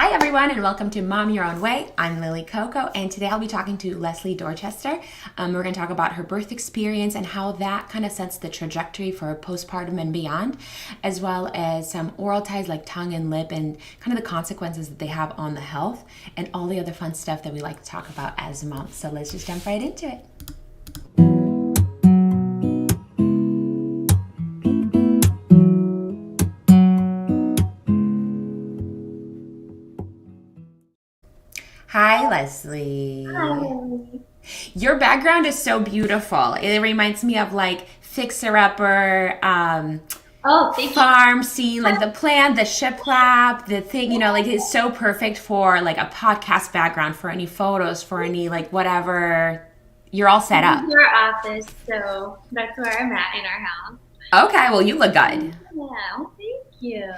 Hi everyone and welcome to Mom Your Own Way. I'm Lily Coco and today I'll be talking to Leslie Dorchester. We're going to talk about her birth experience and how that kind of sets the trajectory for postpartum and beyond, as well as some oral ties like tongue and lip and kind of the consequences that they have on the health and all the other fun stuff that we like to talk about as moms. So let's just jump right into it. Hi, Leslie. Hi. Your background is so beautiful. It reminds me of like fixer-upper, Oh, thank you. farm scene, like the plant, the shiplap, the thing, like it's so perfect for like a podcast background, for any photos, for any like whatever. You're all set This up. is our office, so that's where I'm at in our house. Okay, well, you look good. Yeah, well, thank you.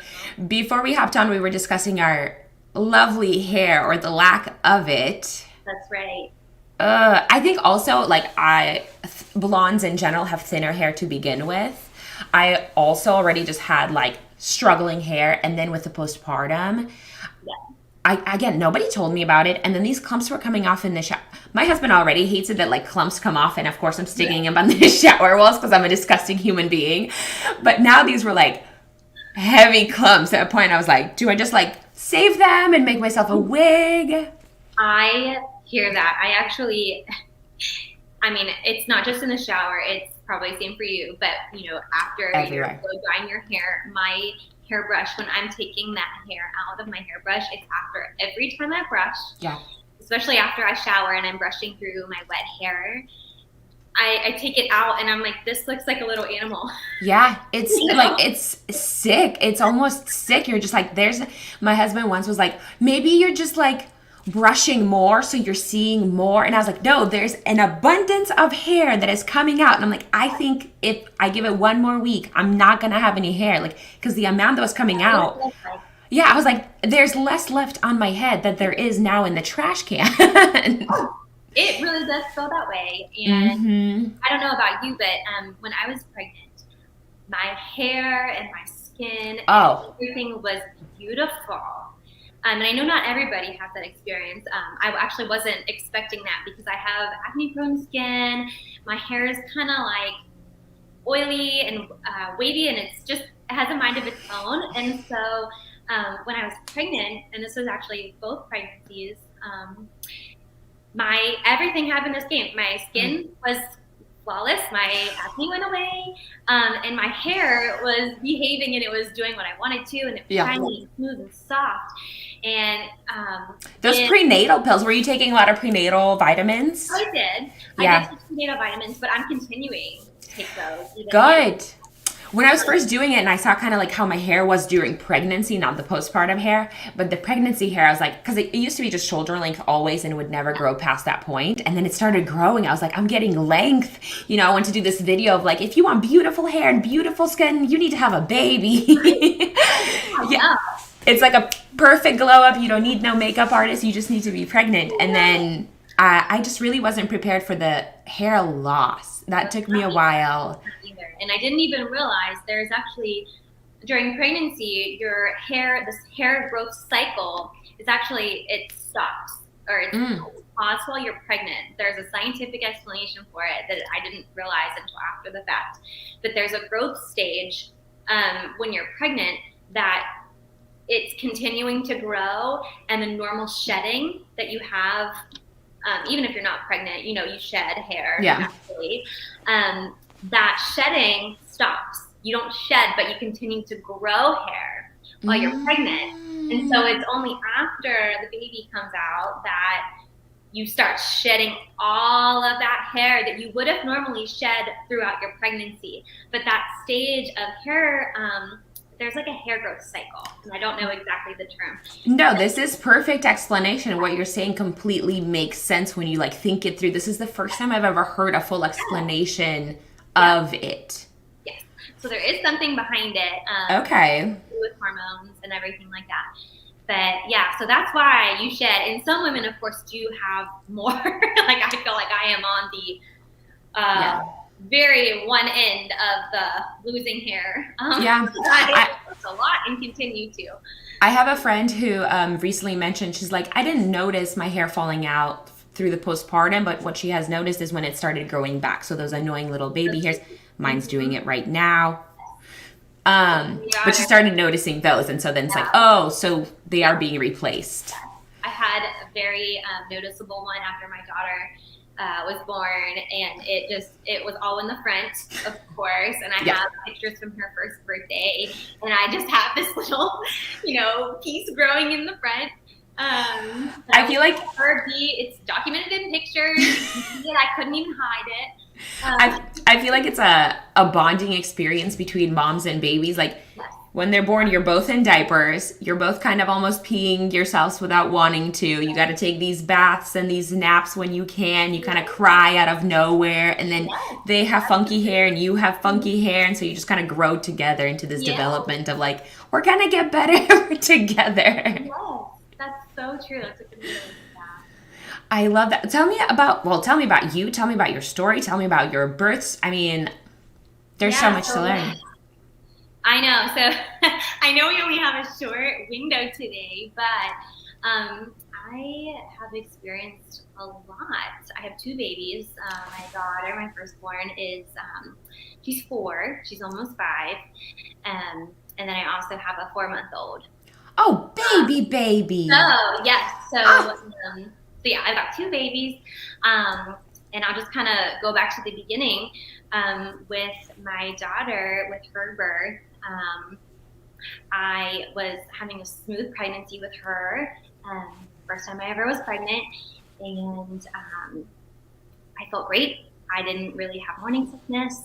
Before we hopped on, we were discussing our lovely hair or the lack of it. That's right. I think also like blondes in general have thinner hair to begin with. I also already just had like struggling hair, and then with the postpartum, Yeah. again nobody told me about it, and then these clumps were coming off in the shower. My husband already hates it that like clumps come off, and of course I'm sticking them on the shower walls because I'm a disgusting human being. But now these were like heavy clumps. At a point I was like, do I just like save them and make myself a wig? I hear that. I mean, it's not just in the shower. It's probably the same for you. But, after you're Everywhere. blow drying your hair, my hairbrush, when I'm taking that hair out of my hairbrush, it's after every time I brush, Yeah. especially after I shower and I'm brushing through my wet hair. I take it out and I'm like, this looks like a little animal. Yeah, it's like it's sick. It's almost sick. You're just like, my husband once was like, maybe you're just like brushing more so you're seeing more. And I was like, no, there's an abundance of hair that is coming out. And I'm like, I think if I give it one more week, I'm not gonna have any hair. Like, because the amount that was coming out, yeah, I was like, there's less left on my head that there is now in the trash can. It really does feel that way. And hmm I don't know about you, but when I was pregnant, my hair and my skin and Oh, everything was beautiful. And I know not everybody has that experience. I actually wasn't expecting that because I have acne-prone skin. My hair is kind of like oily and wavy, and it has a mind of its own. And so when I was pregnant, and this was actually both pregnancies, my everything happened this game. My skin was flawless. My acne went away, and my hair was behaving, and it was doing what I wanted to, and it was yeah. shiny, smooth, and soft. And Those prenatal pills, were you taking a lot of prenatal vitamins? I did. Yeah. I did take prenatal vitamins, but I'm continuing to take those. Even Good. When I was first doing it and I saw kind of like how my hair was during pregnancy, not the postpartum hair, but the pregnancy hair, I was like, because it used to be just shoulder length always and would never grow past that point. And then it started growing. I was like, I'm getting length. I went to do this video of like, if you want beautiful hair and beautiful skin, you need to have a baby. Yeah. It's like a perfect glow up. You don't need no makeup artist. You just need to be pregnant. And then I just really wasn't prepared for the hair loss. That took me a while. either. And I didn't even realize there's actually, during pregnancy, this hair growth cycle is actually, it stops, or it's paused while you're pregnant. There's a scientific explanation for it that I didn't realize until after the fact. But there's a growth stage when you're pregnant that it's continuing to grow, and the normal shedding that you have, even if you're not pregnant, you shed hair naturally. That shedding stops. You don't shed, but you continue to grow hair while you're pregnant. And so it's only after the baby comes out that you start shedding all of that hair that you would have normally shed throughout your pregnancy. But that stage of hair, there's like a hair growth cycle, and I don't know exactly the term. No, this is perfect explanation. What you're saying completely makes sense when you like think it through. This is the first time I've ever heard a full explanation of it. Yes. So there is something behind it. Okay. With hormones and everything like that. But yeah, so that's why you shed. And some women, of course, do have more. Like I feel like I am on very one end of the losing hair. Yeah. It's a lot and continue to. I have a friend who recently mentioned, she's like, I didn't notice my hair falling out through the postpartum, but what she has noticed is when it started growing back. So those annoying little baby hairs, mine's doing it right now. But she started noticing those. And so then it's like, oh, so they are being replaced. I had a very noticeable one after my daughter was born, and it was all in the front, of course, and I have pictures from her first birthday, and I just have this little, piece growing in the front. I feel like it's documented in pictures. I couldn't even hide it. I feel like it's a bonding experience between moms and babies. Like, when they're born, you're both in diapers. You're both kind of almost peeing yourselves without wanting to. You got to take these baths and these naps when you can. You kind of cry out of nowhere. And then they have funky hair and you have funky hair. And so you just kind of grow together into this development of like, we're going to get better together. Yes, that's so true. That's a good way to say that. I love that. Tell me about you. Tell me about your story. Tell me about your births. I mean, there's so much to learn. I know. So I know we only have a short window today, but I have experienced a lot. I have two babies. My daughter, my firstborn, is she's 4. She's almost 5. And then I also have a 4-month-old. Oh, baby. So, yes. So yeah, I've got 2 babies. And I'll just kind of go back to the beginning with my daughter, with her birth. I was having a smooth pregnancy with her. First time I ever was pregnant. And I felt great. I didn't really have morning sickness.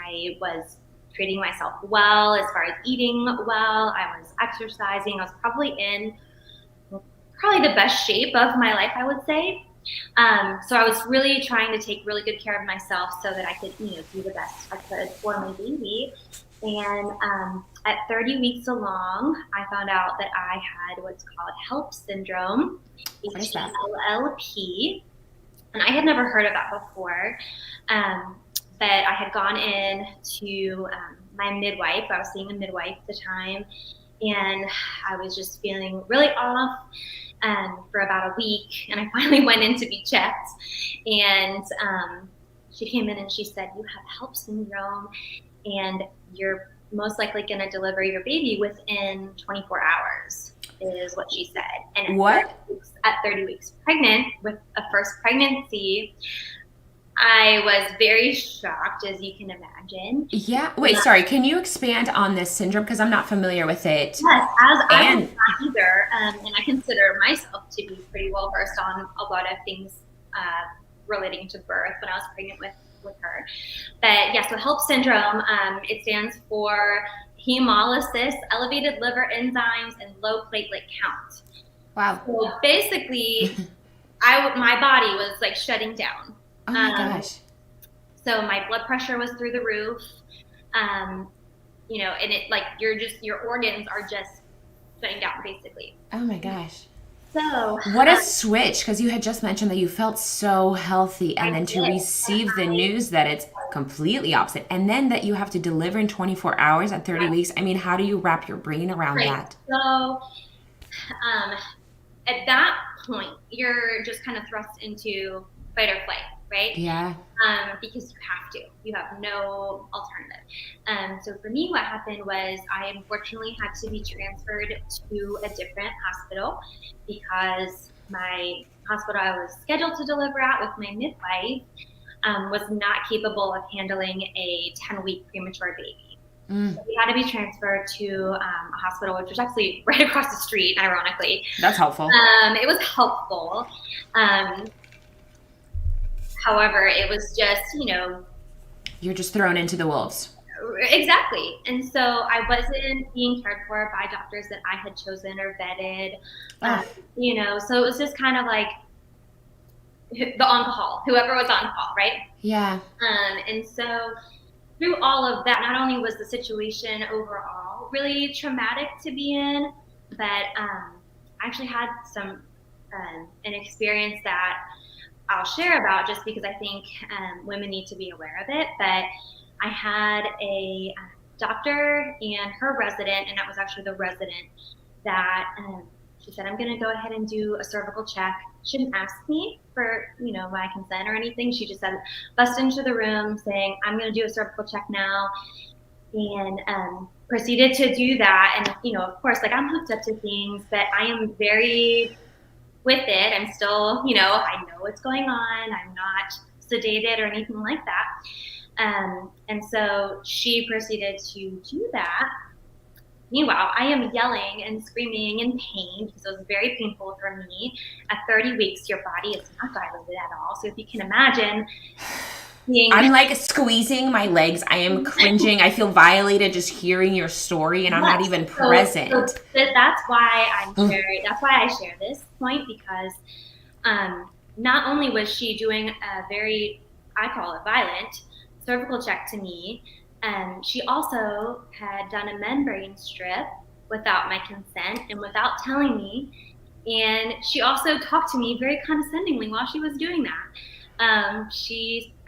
I was treating myself well as far as eating well. I was exercising. I was probably in the best shape of my life, I would say. So I was really trying to take really good care of myself so that I could, do the best I could for my baby. And at 30 weeks along, I found out that I had what's called H.E.L.P syndrome, H.E.L.L.P. And I had never heard of that before. But I had gone in to my midwife. I was seeing a midwife at the time. And I was just feeling really off for about a week. And I finally went in to be checked. And she came in and she said, you have H.E.L.P syndrome, and you're most likely going to deliver your baby within 24 hours, is what she said. And at 30 weeks pregnant with a first pregnancy, I was very shocked, as you can imagine. Yeah. Wait, sorry. Can you expand on this syndrome? Because I'm not familiar with it. Yes, I was not either. And I consider myself to be pretty well versed on a lot of things relating to birth when I was pregnant with her. But yes, so H.E.L.P syndrome, it stands for hemolysis, elevated liver enzymes, and low platelet count. Wow. So basically, my body was like shutting down. Oh my gosh. So my blood pressure was through the roof. And it like your organs are just shutting down basically. Oh my gosh. So what a switch, because you had just mentioned that you felt so healthy, and then to receive the news that it's completely opposite, and then that you have to deliver in 24 hours at 30 weeks. I mean, how do you wrap your brain around that? So at that point, you're just kind of thrust into fight or flight, right? Yeah. Because you have to. You have no alternative. So for me, what happened was I unfortunately had to be transferred to a different hospital because my hospital I was scheduled to deliver at with my midwife was not capable of handling a 10-week premature baby. So we had to be transferred to a hospital, which was actually right across the street, ironically. That's helpful. It was helpful. However, it was just, you're just thrown into the wolves. Exactly. And so I wasn't being cared for by doctors that I had chosen or vetted, so it was just kind of like the on-call, whoever was on call, right? Yeah. And so through all of that, not only was the situation overall really traumatic to be in, but I actually had an experience that I'll share about, just because I think women need to be aware of it. But I had a doctor and her resident, and that was actually the resident that she said, I'm going to go ahead and do a cervical check. She didn't ask me for, my consent or anything. She just said, bust into the room saying, I'm going to do a cervical check now. And proceeded to do that. And, of course, like, I'm hooked up to things, but I am very with it. I'm still, I know what's going on. I'm not sedated or anything like that. And so she proceeded to do that. Meanwhile, I am yelling and screaming in pain because it was very painful for me. At 30 weeks, your body is not dilated at all. So if you can imagine I'm like squeezing my legs. I am cringing. I feel violated just hearing your story, and I'm not even present. So that's why I share this point, because not only was she doing a very, I call it violent, cervical check to me, she also had done a membrane strip without my consent and without telling me. And she also talked to me very condescendingly while she was doing that.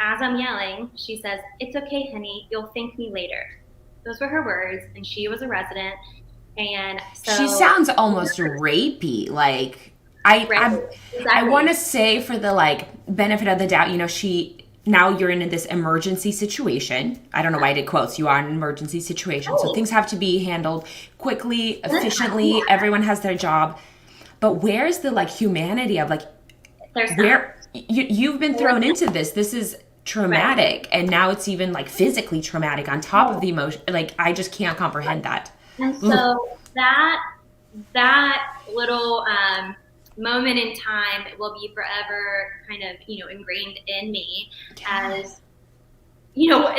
As I'm yelling, she says, "It's okay, honey, you'll thank me later." Those were her words, and she was a resident. And so she sounds almost rapey. Like, I want to say, for the like benefit of the doubt, now you're in this emergency situation. I don't know why I did quotes. You are in an emergency situation. So things have to be handled quickly, efficiently. Everyone has their job. But where's the like humanity of like, you've been thrown into this. This is traumatic. And now it's even like physically traumatic on top of the emotion. Like, I just can't comprehend that. And so that little moment in time will be forever kind of, ingrained in me as,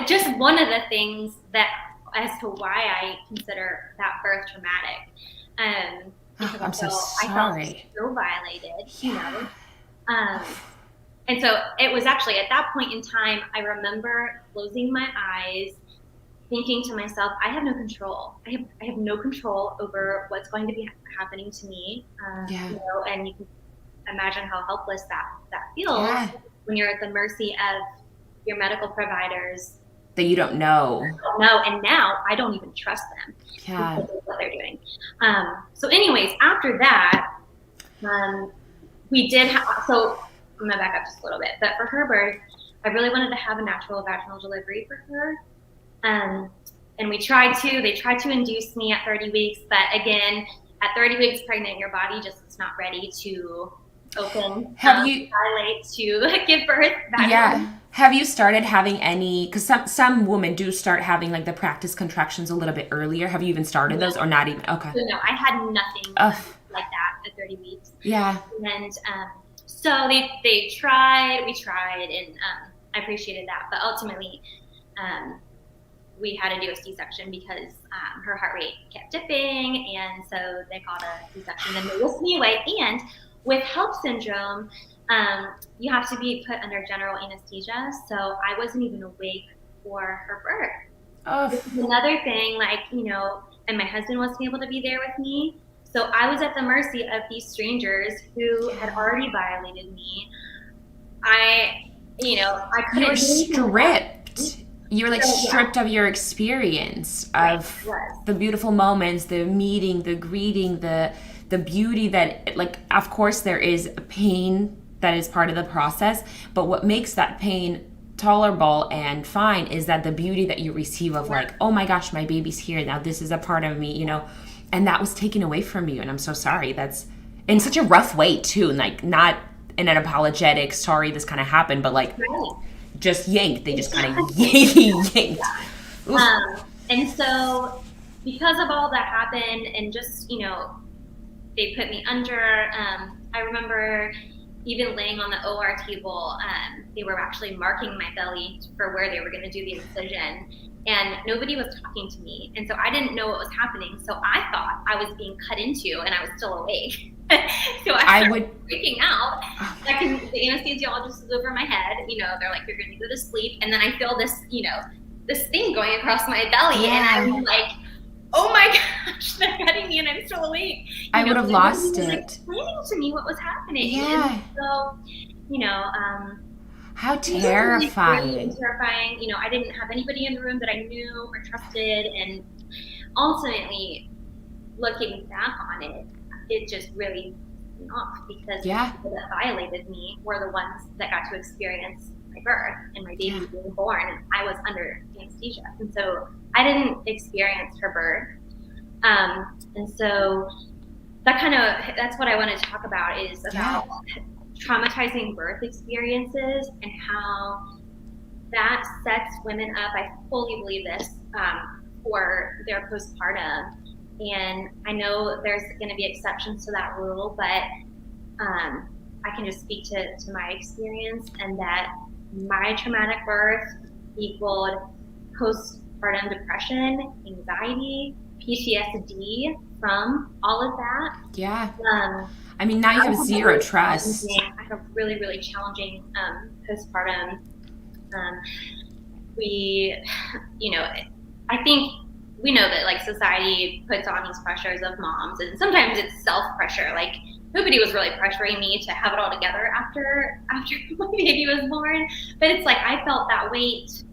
just one of the things that, as to why I consider that birth traumatic. Because I'm so sorry. I felt so violated, And so it was actually at that point in time, I remember closing my eyes, thinking to myself, I have no control. I have no control over what's going to be happening to me. And you can imagine how helpless that feels when you're at the mercy of your medical providers that you don't know. And now I don't even trust them because of what they're doing. So anyways, after that, we did so I'm gonna back up just a little bit, but for her birth, I really wanted to have a natural vaginal delivery for her. And they tried to induce me at 30 weeks, but again, at 30 weeks pregnant, your body just is not ready to open, dilate to give birth. Have you started having any, because some women do start having like the practice contractions a little bit earlier. Have you even started those or not even? Okay. So no, I had nothing like that at 30 weeks. Yeah. And so we tried, and I appreciated that. But ultimately, we had to do a C-section because her heart rate kept dipping, and so they called a C-section and they whisked me away. And with H.E.L.P syndrome, you have to be put under general anesthesia, so I wasn't even awake for her birth. This is another thing, and my husband wasn't able to be there with me, so I was at the mercy of these strangers who had already violated me. I couldn't. You're stripped. You're like stripped of your experience of the beautiful moments, the meeting, the greeting, the beauty that, like, of course there is pain that is part of the process, but what makes that pain tolerable and fine is that the beauty that you receive of like, oh my gosh, my baby's here now, this is a part of me, and that was taken away from you, and I'm so sorry. That's in such a rough way too, and like not in an apologetic, sorry this kind of happened, but like just yanked. They just kind of yanked. And so because of all that happened, and just they put me under. I remember even laying on the OR table, they were actually marking my belly for where they were going to do the incision, and nobody was talking to me. And so I didn't know what was happening. So I thought I was being cut into and I was still awake. So I started freaking out. The anesthesiologist is over my head. They're like, you're going to go to sleep. And then I feel this, this thing going across my belly. Yeah. And I'm like, oh my gosh, they're cutting me and I'm still awake. I would have lost it. Explaining to me what was happening. Yeah. And so you know, How it was really scary and terrifying. terrifying. You know, I didn't have anybody in the room that I knew or trusted, and ultimately, looking back on it, it just really pissed me off because the Yeah. people that violated me were the ones that got to experience my birth and my baby Yeah. being born, and I was under anesthesia, and so I didn't experience her birth. And so that's what I want to talk about, is Yeah. about traumatizing birth experiences and how that sets women up. I fully believe this, for their postpartum. And I know there's going to be exceptions to that rule, but I can just speak to my experience, and that my traumatic birth equaled postpartum depression, anxiety, PTSD from all of that. Yeah. Um, I mean, now you I have had a zero really trust. I had a really, really challenging postpartum. Um, we, you know, I think we know that like society puts on these pressures of moms, and sometimes it's self pressure. Like nobody was really pressuring me to have it all together after my baby was born, but it's like I felt that weight,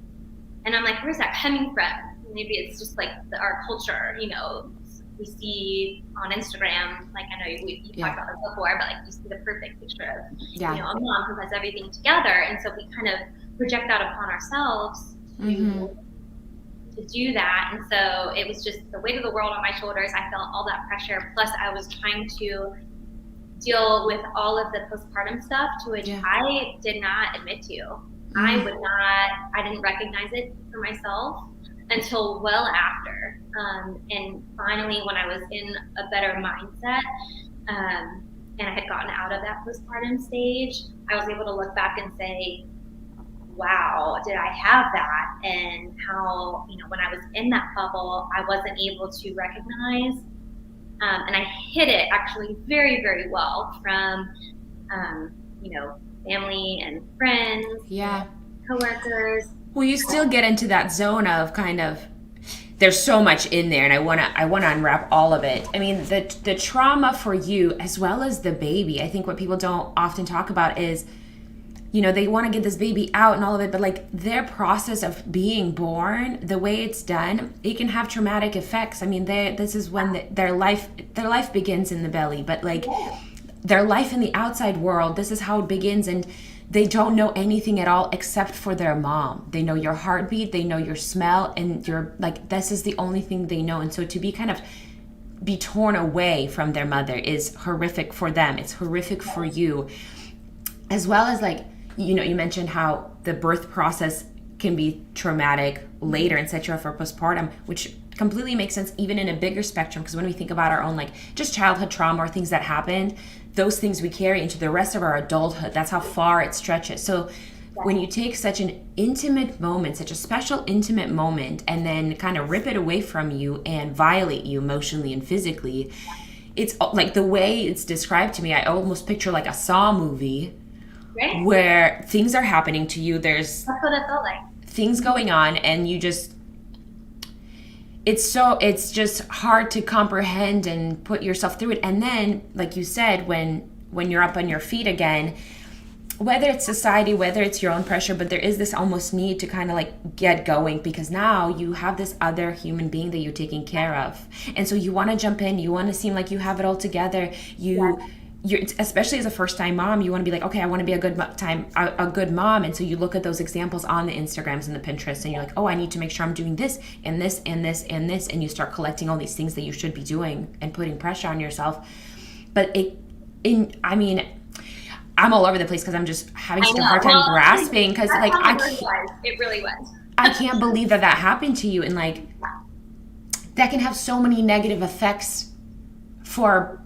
and I'm like, where's that coming from? Maybe it's just like our culture, you know. We see on Instagram, like I know you talked about this before, but like you see the perfect picture of, Yeah. you know, a mom who has everything together, and so we kind of project that upon ourselves Mm-hmm. to do that. And so it was just the weight of the world on my shoulders. I felt all that pressure. Plus, I was trying to deal with all of the postpartum stuff, to which I did not admit to. I didn't recognize it for myself until well after. And finally, when I was in a better mindset, and I had gotten out of that postpartum stage, I was able to look back and say, wow, did I have that? And how, you know, when I was in that bubble, I wasn't able to recognize. And I hid it actually very, very well from, you know, family and friends, Yeah. coworkers. Well, you still get into that zone of kind of, there's so much in there, and I wanna unwrap all of it. I mean, the trauma for you as well as the baby. I think what people don't often talk about is, you know, they want to get this baby out and all of it, but like their process of being born, the way it's done, it can have traumatic effects. I mean, this is when their life begins in the belly, but like their life in the outside world, this is how it begins, and they don't know anything at all except for their mom. They know your heartbeat, they know your smell, and you're like, this is the only thing they know. And so to be torn away from their mother is horrific for them. It's horrific for you, as well as like, you know, you mentioned how the birth process can be traumatic later and set you up for postpartum, which completely makes sense even in a bigger spectrum, because when we think about our own like just childhood trauma or things that happened, those things we carry into the rest of our adulthood. That's how far it stretches. So when you take such an intimate moment, such a special intimate moment, and then kind of rip it away from you and violate you emotionally and physically, it's like the way it's described to me, I almost picture like a Saw movie, Right? where things are happening to you, there's That's what it felt like. things going on, and you just, it's just hard to comprehend and put yourself through it. And then like you said, when you're up on your feet again, whether it's society, whether it's your own pressure, but there is this almost need to kind of like get going, because now you have this other human being that you're taking care of, and so you want to jump in, you want to seem like you have it all together. You're, especially as a first-time mom, you want to be like, okay, I want to be a good mom, and so you look at those examples on the Instagrams and the Pinterest, and you're like, oh, I need to make sure I'm doing this and this and this and this, and you start collecting all these things that you should be doing and putting pressure on yourself. But I mean, I'm all over the place because I'm just having such a hard time grasping, because like it really was. I can't believe that happened to you, and like that can have so many negative effects for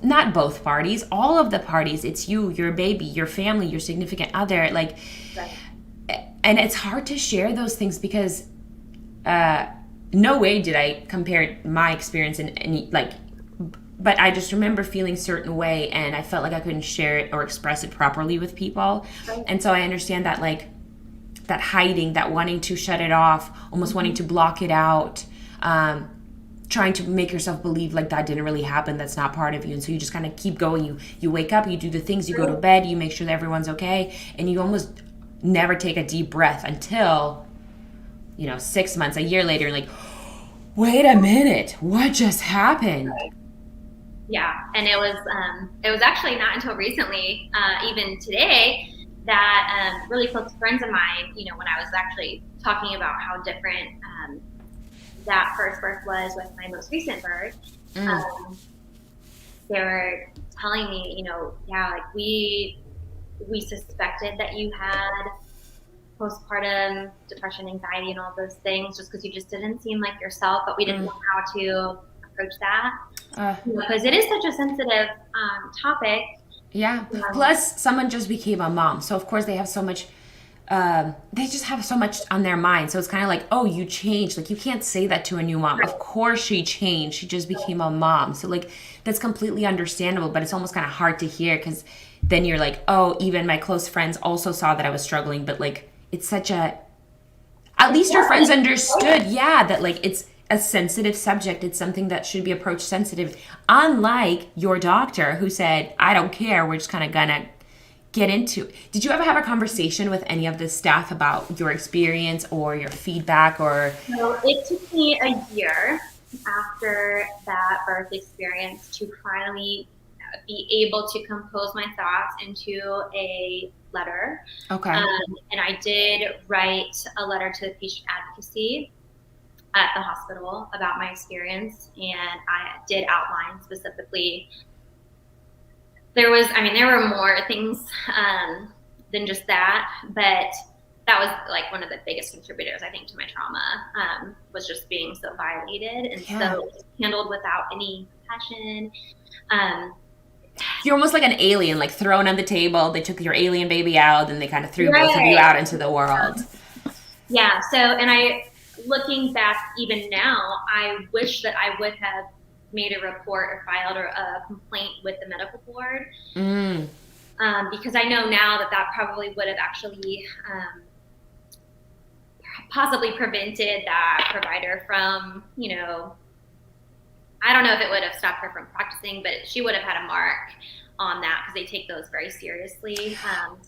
not both parties, all of the parties. It's you, your baby, your family, your significant other, like, and it's hard to share those things because no way did I compare my experience and like, but I just remember feeling a certain way, and I felt like I couldn't share it or express it properly with people. And so I understand that, like, that hiding, that wanting to shut it off, almost wanting to block it out, trying to make yourself believe like that didn't really happen, that's not part of you. And so you just kind of keep going. You wake up, you do the things, you go to bed, you make sure that everyone's okay, and you almost never take a deep breath until, 6 months, a year later, you're like, wait a minute, what just happened? Yeah, and it was actually not until recently, even today, that really close friends of mine, when I was actually talking about how different that first birth was with my most recent birth, they were telling me, like we suspected that you had postpartum depression, anxiety, and all those things, just because you just didn't seem like yourself, but we didn't know how to approach that, because it is such a sensitive topic. Yeah. Plus, someone just became a mom, so of course they have so much. They just have so much on their mind. So it's kind of like, oh, you changed. Like, you can't say that to a new mom. Of course she changed. She just became a mom. So, like, that's completely understandable, but it's almost kind of hard to hear, because then you're like, oh, even my close friends also saw that I was struggling. But, like, it's such a, at least your friends understood, that, like, it's a sensitive subject. It's something that should be approached sensitive. Unlike your doctor who said, I don't care. We're just kind of gonna get into. Did you ever have a conversation with any of the staff about your experience or your feedback? Or no, it took me a year after that birth experience to finally be able to compose my thoughts into a letter. Okay. And I did write a letter to the patient advocacy at the hospital about my experience, and I did outline specifically. There were more things than just that, but that was like one of the biggest contributors, I think, to my trauma, was just being so violated and so handled without any compassion. You're almost like an alien, like thrown on the table. They took your alien baby out, and they kind of threw both of you out into the world. Yeah. So, and looking back even now, I wish that I would have made a report or filed a complaint with the medical board, because I know now that probably would have actually possibly prevented that provider from, I don't know if it would have stopped her from practicing, but she would have had a mark on that, because they take those very seriously.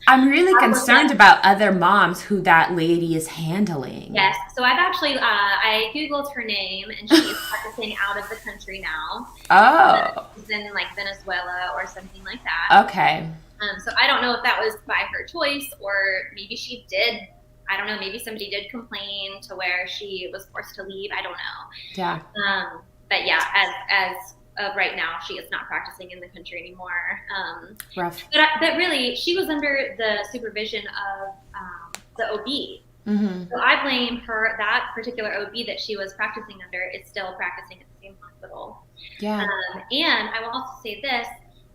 I'm really concerned about other moms who that lady is handling. Yes. So I've actually, I Googled her name, and she's practicing out of the country now. Oh. She's in like Venezuela or something like that. Okay. So I don't know if that was by her choice, or maybe she did. I don't know. Maybe somebody did complain to where she was forced to leave. I don't know. Yeah. But yeah, as of right now, she is not practicing in the country anymore. Rough. But really, she was under the supervision of the OB. Mm-hmm. So I blame her. That particular OB that she was practicing under is still practicing at the same hospital. Yeah. And I will also say this,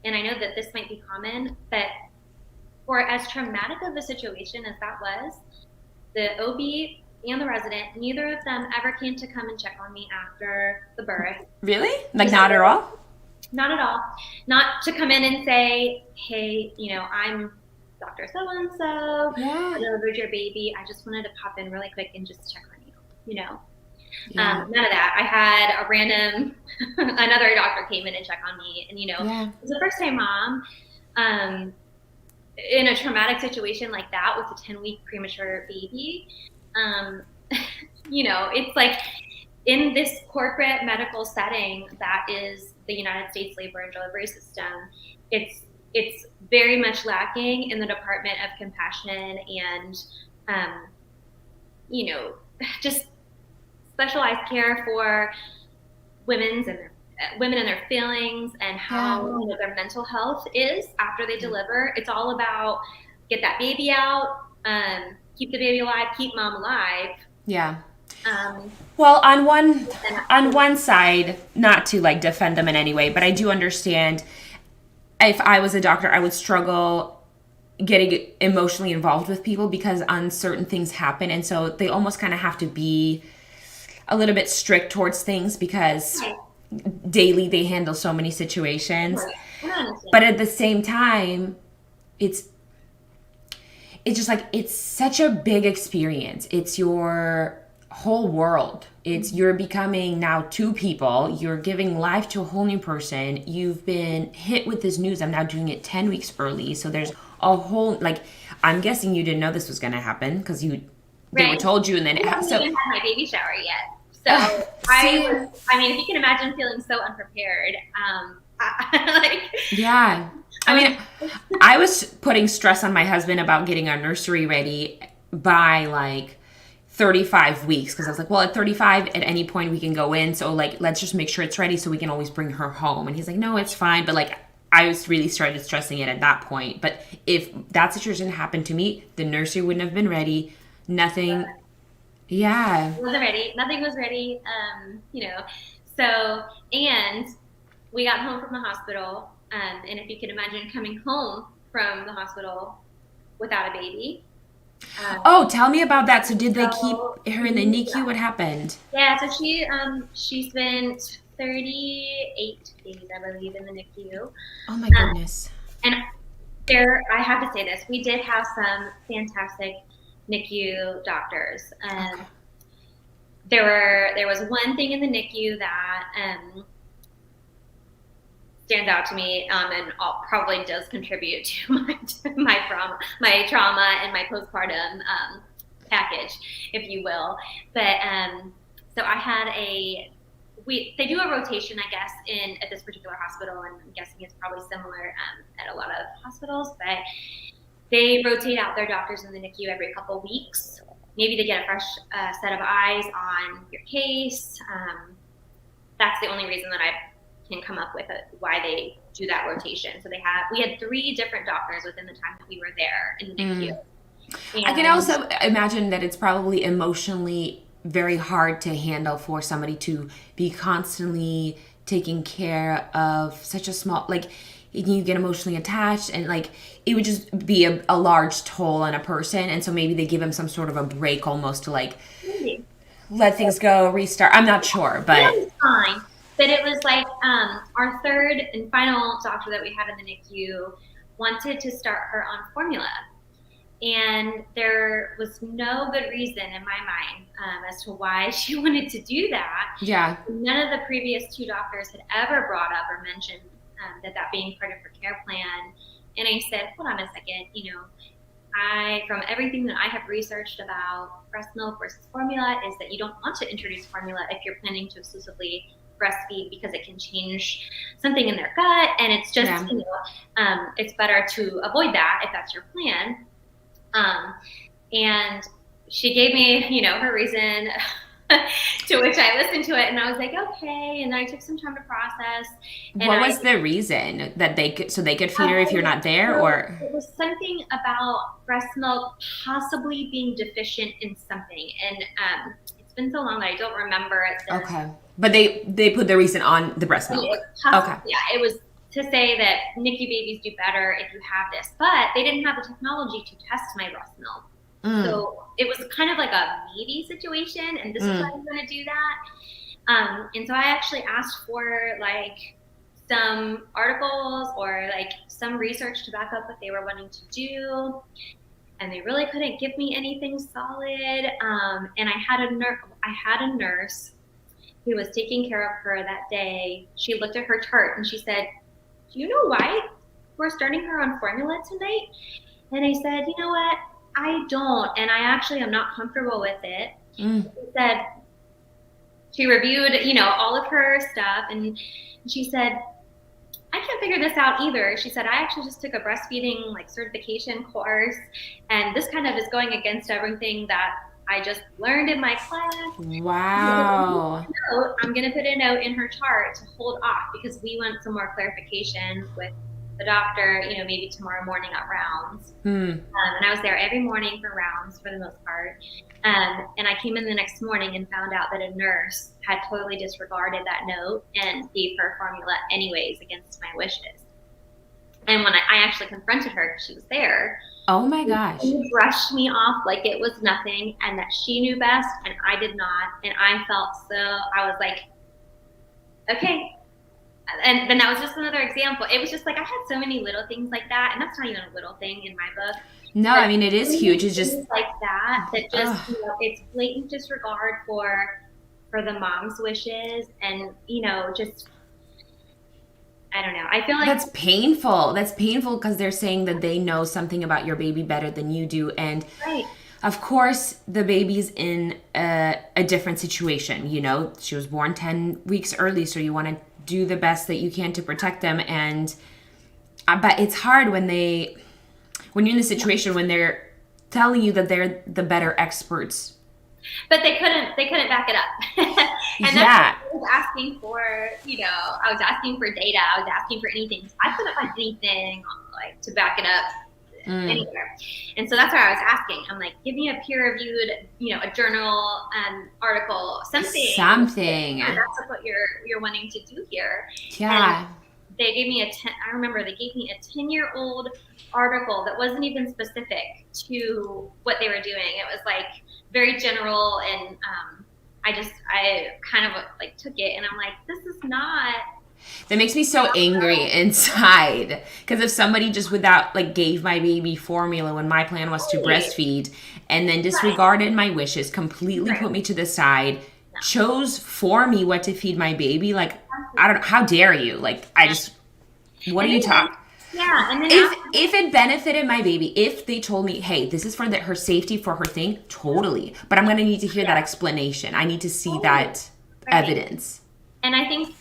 and I know that this might be common, but for as traumatic of a situation as that was, the OB and the resident, neither of them ever came to come and check on me after the birth. Really? Like, not at all? Not at all. Not to come in and say, hey, I'm Dr. So-and-so. Yeah. I delivered your baby. I just wanted to pop in really quick and just check on you, Yeah. None of that. I had a random, another doctor came in and checked on me, and, it was a first-time mom, in a traumatic situation like that with a 10-week premature baby. It's like in this corporate medical setting that is the United States labor and delivery system, it's very much lacking in the department of compassion and, just specialized care for women and their feelings and how their mental health is after they deliver. It's all about get that baby out, keep the baby alive, keep mom alive. Yeah. Well, on one side, not to like defend them in any way, but I do understand if I was a doctor, I would struggle getting emotionally involved with people because uncertain things happen. And so they almost kind of have to be a little bit strict towards things because daily they handle so many situations. But at the same time, it's just like, it's such a big experience. It's your whole world. It's you're becoming now two people. You're giving life to a whole new person. You've been hit with this news. I'm now doing it 10 weeks early. So there's a whole, like, I'm guessing you didn't know this was going to happen because they were told you and then I haven't so even had my baby shower yet. So I mean, if you can imagine feeling so unprepared, like, yeah. I mean, I was putting stress on my husband about getting our nursery ready by like 35 weeks because I was like, well, at 35, at any point we can go in. So like, let's just make sure it's ready so we can always bring her home. And he's like, no, it's fine. But like, I was really started stressing it at that point. But if that situation happened to me, the nursery wouldn't have been ready. Nothing. Yeah. It wasn't ready. Nothing was ready. You know, so, and we got home from the hospital. And if you can imagine coming home from the hospital without a baby. Oh, tell me about that. So did they keep her in the NICU? What happened? Yeah, so she spent 38 days, I believe, in the NICU. Oh my goodness. And I have to say this, we did have some fantastic NICU doctors. Okay. There was one thing in the NICU that stands out to me, and probably does contribute to my trauma and my postpartum package, if you will. But so I had they do a rotation, I guess, at this particular hospital, and I'm guessing it's probably similar at a lot of hospitals. But they rotate out their doctors in the NICU every couple weeks, maybe to get a fresh set of eyes on your case. That's the only reason that I can come up with why they do that rotation. So we had 3 different doctors within the time that we were there in the NICU. I can also imagine that it's probably emotionally very hard to handle for somebody to be constantly taking care of such a small, like, you get emotionally attached, and like it would just be a large toll on a person. And so maybe they give them some sort of a break almost to like let things go, restart. I'm not sure, but it was fine. But it was like our third and final doctor that we had in the NICU wanted to start her on formula. And there was no good reason in my mind as to why she wanted to do that. Yeah. None of the previous 2 doctors had ever brought up or mentioned that being part of her care plan. And I said, hold on a second, from everything that I have researched about breast milk versus formula is that you don't want to introduce formula if you're planning to exclusively breastfeed, because it can change something in their gut, and it's just it's better to avoid that if that's your plan. And she gave me her reason to which I listened to it, and I was like, okay. And then I took some time to process. And what was the reason that they could feed her if you're not there? Or it was something about breast milk possibly being deficient in something, and it's been so long that I don't remember it. Okay. But they put the reason on the breast milk. Okay. Yeah, it was to say that NICU babies do better if you have this, but they didn't have the technology to test my breast milk. So it was kind of like a maybe situation, and this is why I'm going to do that. And so I actually asked for like some articles or like some research to back up what they were wanting to do. And they really couldn't give me anything solid. And I had a nurse who was taking care of her that day. She looked at her chart and she said, do you know why we're starting her on formula tonight? And I said, you know what? I don't. And I actually am not comfortable with it. She said, she reviewed, all of her stuff. And she said, I can't figure this out either. She said, I actually just took a breastfeeding certification course, and this kind of is going against everything that I just learned in my class. Wow. I'm going to put a note in her chart to hold off because we want some more clarification with the doctor, maybe tomorrow morning at rounds. And I was there every morning for rounds for the most part. And I came in the next morning and found out that a nurse had totally disregarded that note and gave her formula anyways against my wishes. And when I actually confronted her, because she was there. Oh my gosh. She brushed me off like it was nothing, and that she knew best and I did not. And I was like, okay, And then that was just another example. It was just like I had so many little things like that, and that's not even a little thing in my book. No, But I mean, it is huge. It's just things like that just, you know, it's blatant disregard for the mom's wishes, and, you know, just, I don't know. I feel like that's painful. That's painful because they're saying that they know something about your baby better than you do. And right. of course, the baby's in a different situation. You know, she was born 10 weeks early, so you want to do the best that you can to protect them. And but it's hard when you're in a situation when they're telling you that they're the better experts. But they couldn't back it up. And Yeah. that's what I was asking for, you know, I was asking for data, I was asking for anything. I couldn't find anything like to back it up anywhere. And so that's why I was asking. I'm like, give me a peer-reviewed, you know, a journal article, something. Yeah, that's what you're wanting to do here. Yeah. And they gave me I remember they gave me a 10-year-old article that wasn't even specific to what they were doing. It was like very general, and I kind of like took it, and I'm like, this is not. That makes me so angry inside. Because if somebody just without like gave my baby formula when my plan was to breastfeed, and then disregarded my wishes, completely put me to the side, chose for me what to feed my baby, like, I don't know, how dare you? Like, what are you talking? Yeah, and then if it benefited my baby, if they told me, hey, this is for her safety, for her thing, totally. But I'm going to need to hear that explanation. I need to see that evidence. And I think,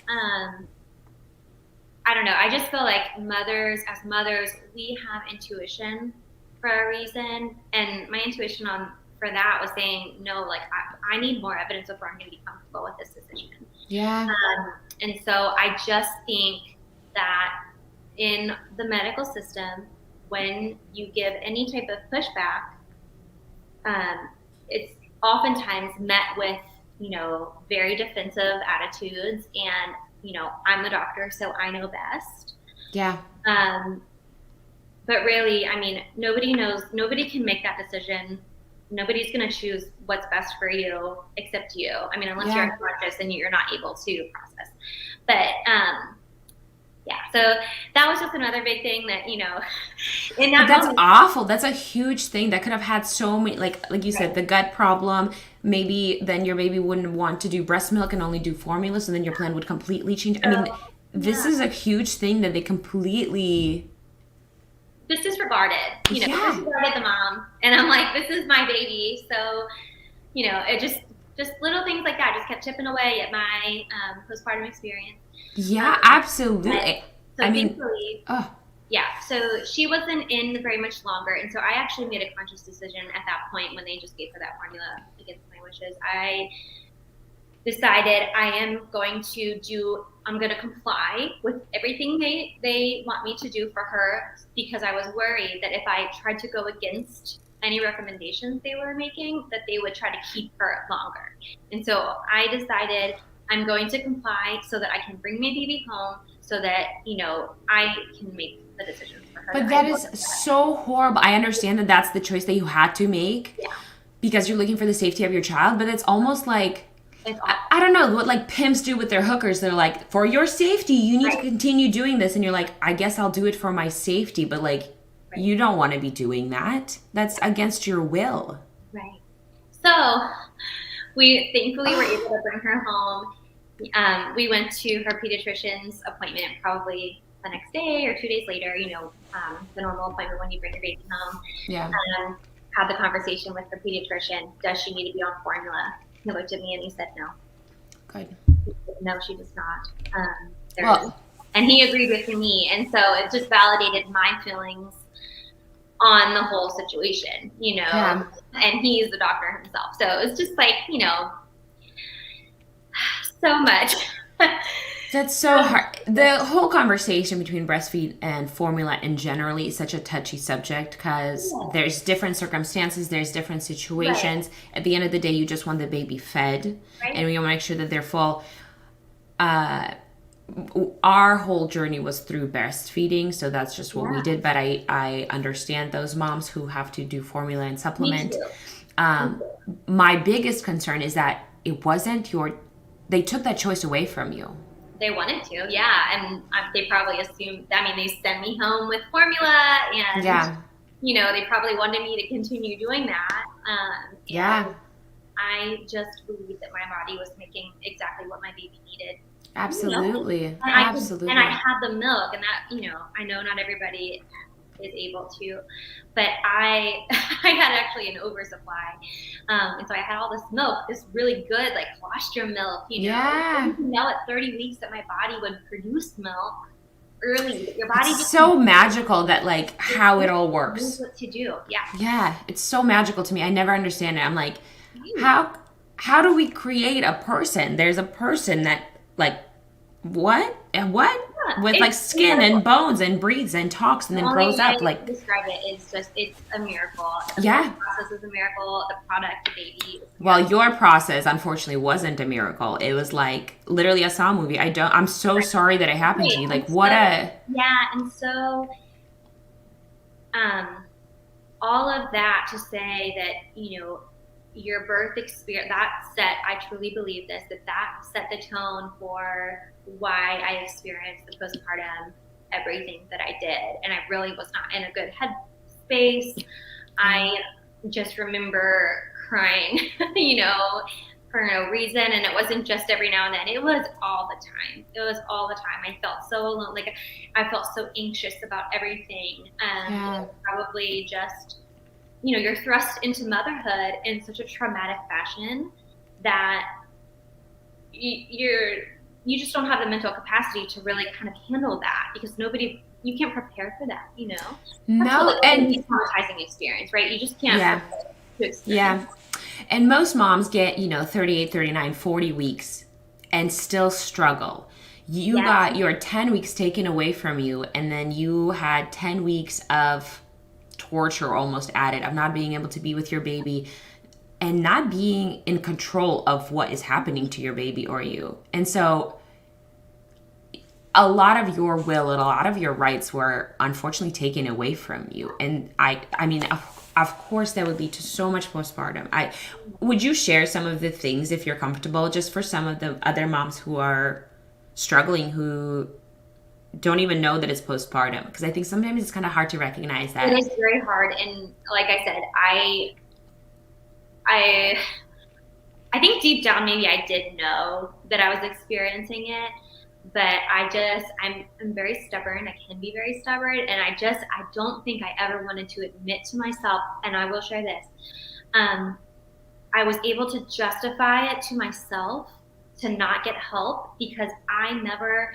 I don't know, I just feel like as mothers, we have intuition for a reason. And my intuition for that was saying, no, like, I need more evidence before I'm going to be comfortable with this decision. Yeah. And so I just think that in the medical system, when you give any type of pushback, it's oftentimes met with, you know, very defensive attitudes, and, you know, I'm the doctor, so I know best. Yeah. But really, I mean, nobody can make that decision. Nobody's going to choose what's best for you except you. I mean, unless you're unconscious and you're not able to process. But, yeah, so that was just another big thing that, you know, in that that's moment, awful. That's a huge thing that could have had so many, like you said, the gut problem. Maybe then your baby wouldn't want to do breast milk and only do formula, so then your plan would completely change. I mean, this is a huge thing that they completely disregarded. You know, disregarded the mom, and I'm like, this is my baby, so, you know, it just little things like that just kept chipping away at my postpartum experience. Yeah, absolutely. So I mean, yeah, so she wasn't in very much longer, and so I actually made a conscious decision at that point when they just gave her that formula against my wishes. I decided I'm going to comply with everything they want me to do for her, because I was worried that if I tried to go against any recommendations they were making, that they would try to keep her longer. And so I decided I'm going to comply so that I can bring my baby home, so that, you know, I can make the decisions for her. But that is so horrible. I understand that that's the choice that you had to make because you're looking for the safety of your child, but it's almost like, I don't know, what like pimps do with their hookers. They're like, for your safety, you need to continue doing this. And you're like, I guess I'll do it for my safety. But like, you don't want to be doing that. That's against your will. Right. So we thankfully were able to bring her home. We went to her pediatrician's appointment probably the next day or 2 days later, you know, the normal appointment when you bring your baby home. Yeah. Had the conversation with her pediatrician. Does she need to be on formula? He looked at me and he said no. Good. No, she does not. And he agreed with me. And so it just validated my feelings on the whole situation, you know. Yeah. And he's the doctor himself. So it's just like, you know, so much. That's so hard. The whole conversation between breastfeed and formula in generally is such a touchy subject because there's different circumstances, there's different situations. Right. At the end of the day, you just want the baby fed, and we want to make sure that they're full. Our whole journey was through breastfeeding, so that's just what we did. But I understand those moms who have to do formula and supplement. My biggest concern is that it wasn't they took that choice away from you. They wanted to, yeah. And they probably assumed, I mean, they send me home with formula and, they probably wanted me to continue doing that. And I just believed that my body was making exactly what my baby needed. Absolutely. And I had the milk, and that, I know not everybody is able to, but I had actually an oversupply. And so I had all this milk, this really good, like, colostrum milk, Yeah. You know, at 30 weeks that my body would produce milk early. Your body it's so magical that, like, how it all works. Knows what to do. Yeah. Yeah. It's so magical to me. I never understand it. I'm like, how do we create a person? There's a person that, like, what? And what? Yeah, with, like, skin and bones and breathes and talks and then grows up. Like, describe it is just, it's a miracle. The process is a miracle. The product, the baby. Well, your process, unfortunately, wasn't a miracle. It was like literally a Saw movie. I'm so sorry that it happened to you. Like, Yeah, and so, all of that to say that, your birth experience, I truly believe this, that set the tone for why I experienced the postpartum, everything that I did. And I really was not in a good headspace. I just remember crying, for no reason. And it wasn't just every now and then. It was all the time. I felt so alone. Like, I felt so anxious about everything. And probably just, you're thrust into motherhood in such a traumatic fashion that you just don't have the mental capacity to really kind of handle that, because you can't prepare for that, No, and it's a traumatizing experience, right? You just can't to experience. Yeah. And most moms get, 38, 39, 40 weeks and still struggle. You got your 10 weeks taken away from you, and then you had 10 weeks of torture almost added, of not being able to be with your baby and not being in control of what is happening to your baby or you. And so a lot of your will and a lot of your rights were unfortunately taken away from you. And I mean, of course that would lead to so much postpartum. Would you share some of the things, if you're comfortable, just for some of the other moms who are struggling, who don't even know that it's postpartum? Because I think sometimes it's kind of hard to recognize that. It is very hard. And like I said, I think deep down maybe I did know that I was experiencing it, but I'm very stubborn. I can be very stubborn, and I don't think I ever wanted to admit to myself, and I will share this. I was able to justify it to myself to not get help, because I never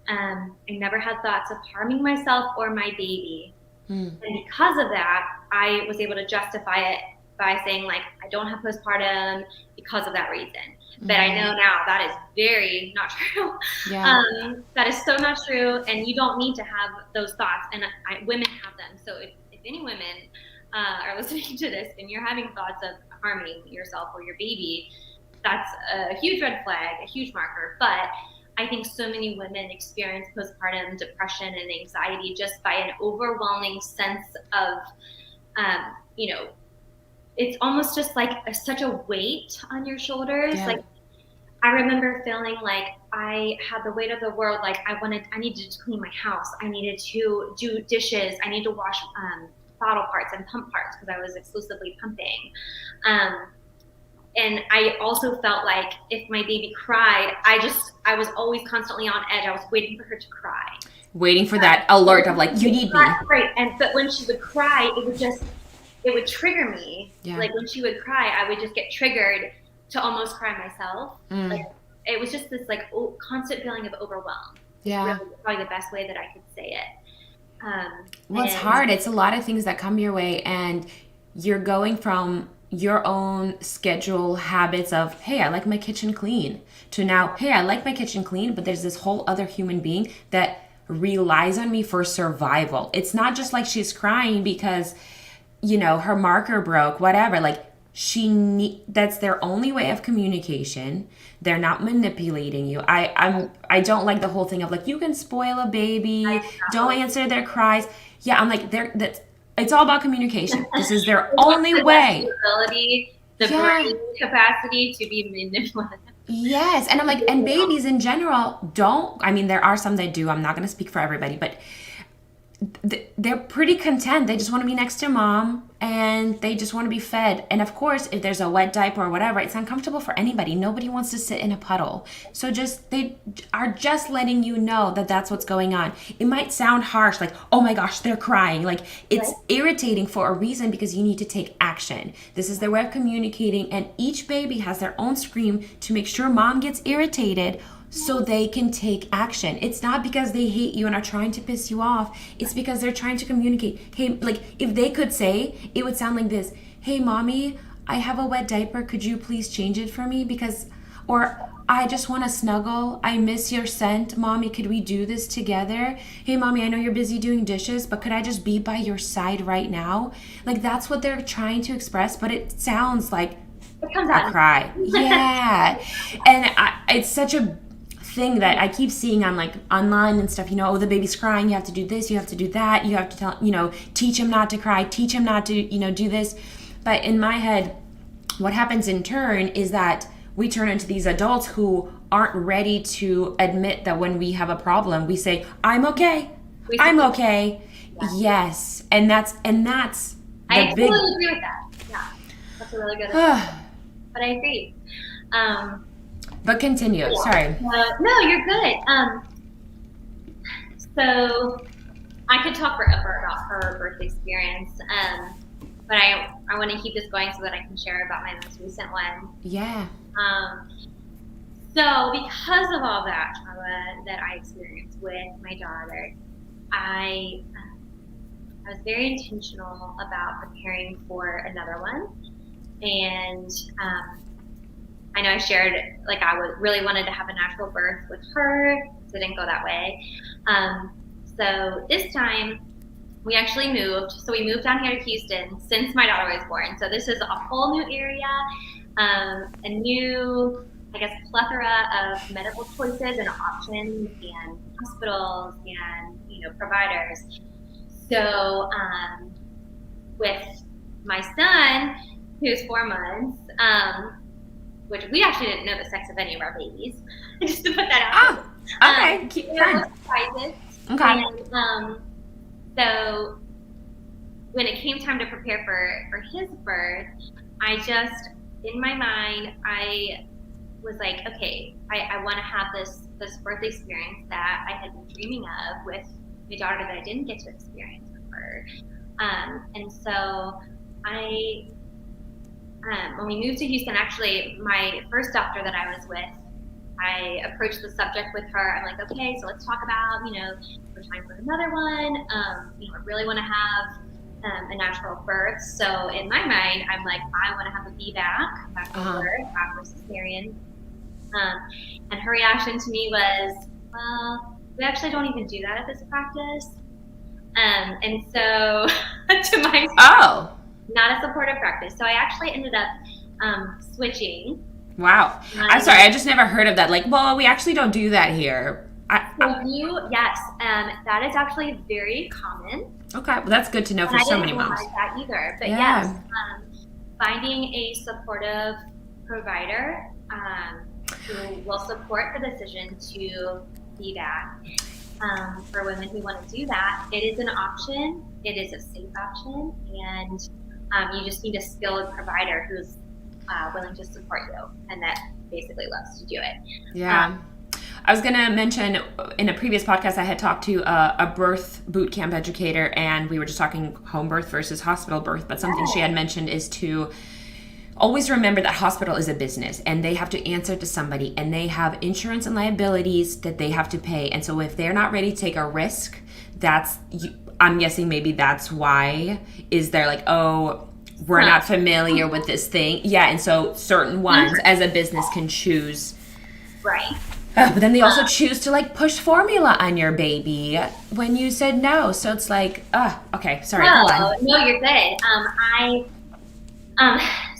had thoughts of harming myself or my baby. And because of that, I was able to justify it by saying, like, I don't have postpartum because of that reason. But I know now that is very not true. Yeah. That is so not true. And you don't need to have those thoughts. And women have them. So if any women are listening to this and you're having thoughts of harming yourself or your baby, that's a huge red flag, a huge marker. But I think so many women experience postpartum depression and anxiety just by an overwhelming sense of, it's almost just like such a weight on your shoulders. Yeah. Like, I remember feeling like I had the weight of the world. Like, I needed to clean my house. I needed to do dishes. I needed to wash bottle parts and pump parts, because I was exclusively pumping. And I also felt like if my baby cried, I was always constantly on edge. I was waiting for her to cry. Waiting for that alert of, like, you need me. Right. But when she would cry, it would trigger me. Yeah. Like, when she would cry, I would just get triggered to almost cry myself. Like, it was just this, like, constant feeling of overwhelm. Yeah. Really, probably the best way that I could say it. Well, it's hard. It's a lot of things that come your way, and you're going from your own schedule habits of, hey, I like my kitchen clean, to now, hey, I like my kitchen clean, but there's this whole other human being that relies on me for survival. It's not just like she's crying because, her marker broke, whatever. Like, that's their only way of communication. They're not manipulating you. I don't like the whole thing of, like, you can spoil a baby, don't answer their cries. Yeah, I'm like, it's all about communication. This is their only way. The brain capacity to be manipulative. Yes. And I'm like, and babies in general don't, I mean, there are some that do. I'm not going to speak for everybody, but they're pretty content. They just want to be next to mom and they just want to be fed. And of course, if there's a wet diaper or whatever, it's uncomfortable for anybody. Nobody wants to sit in a puddle. So they are just letting you know that that's what's going on. It might sound harsh, like, oh my gosh, they're crying. Like, it's irritating for a reason because you need to take action. This is their way of communicating, and each baby has their own scream to make sure mom gets irritated so they can take action. It's not because they hate you and are trying to piss you off. It's because they're trying to communicate. Hey, like, if they could say, it would sound like this. Hey, mommy, I have a wet diaper. Could you please change it for me? Or I just want to snuggle. I miss your scent. Mommy, could we do this together? Hey, mommy, I know you're busy doing dishes, but could I just be by your side right now? Like, that's what they're trying to express, but it sounds like it comes out a cry. Yeah. And it's such a thing that I keep seeing on like online and stuff, oh, the baby's crying, you have to do this, you have to do that, you have to tell, teach him not to cry, teach him not to, do this. But in my head, what happens in turn is that we turn into these adults who aren't ready to admit that when we have a problem, we say, I'm okay. I'm okay. Yeah. Yes. And that's I totally agree with that. Yeah. That's a really good but I agree. But continue. Yeah. Sorry. No, you're good. So I could talk forever about her birth experience, but I want to keep this going so that I can share about my most recent one. Yeah. So because of all that trauma that I experienced with my daughter, I was very intentional about preparing for another one, and I know I shared, like, I really wanted to have a natural birth with her. So it didn't go that way. So this time we actually moved. So we moved down here to Houston since my daughter was born. So this is a whole new area, a new, I guess, plethora of medical choices and options and hospitals and, providers. So with my son, who's 4 months, which we actually didn't know the sex of any of our babies, just to put that out. Okay. Keep going. Surprises. Okay. And, so when it came time to prepare for his birth, I just, in my mind, I was like, okay, I want to have this birth experience that I had been dreaming of with my daughter that I didn't get to experience with her. And so when we moved to Houston, actually, my first doctor that I was with, I approached the subject with her. I'm like, okay, so let's talk about, we're trying for another one. I really want to have a natural birth. So in my mind, I'm like, I want to have a back to birth after cesarean. And her reaction to me was, well, we actually don't even do that at this practice. And so to my not a supportive practice. So I actually ended up switching. Wow. I'm sorry, I just never heard of that. Like, well, we actually don't do that here. Yes, that is actually very common. Okay, well, that's good to know for so many moms. I didn't realize that either. But yes, finding a supportive provider who will support the decision to be back. For women who want to do that, it is an option. It is a safe option, and you just need a skilled provider who's willing to support you and that basically loves to do it. Yeah. I was going to mention in a previous podcast, I had talked to a birth boot camp educator, and we were just talking home birth versus hospital birth. But something she had mentioned is to always remember that hospital is a business and they have to answer to somebody, and they have insurance and liabilities that they have to pay. And so if they're not ready to take a risk, I'm guessing maybe that's why is they're like, oh, we're not familiar with this thing. Yeah. And so certain ones as a business can choose. Right. But then they also choose to like push formula on your baby when you said no. So it's like, okay, sorry. Go on. No, you're good.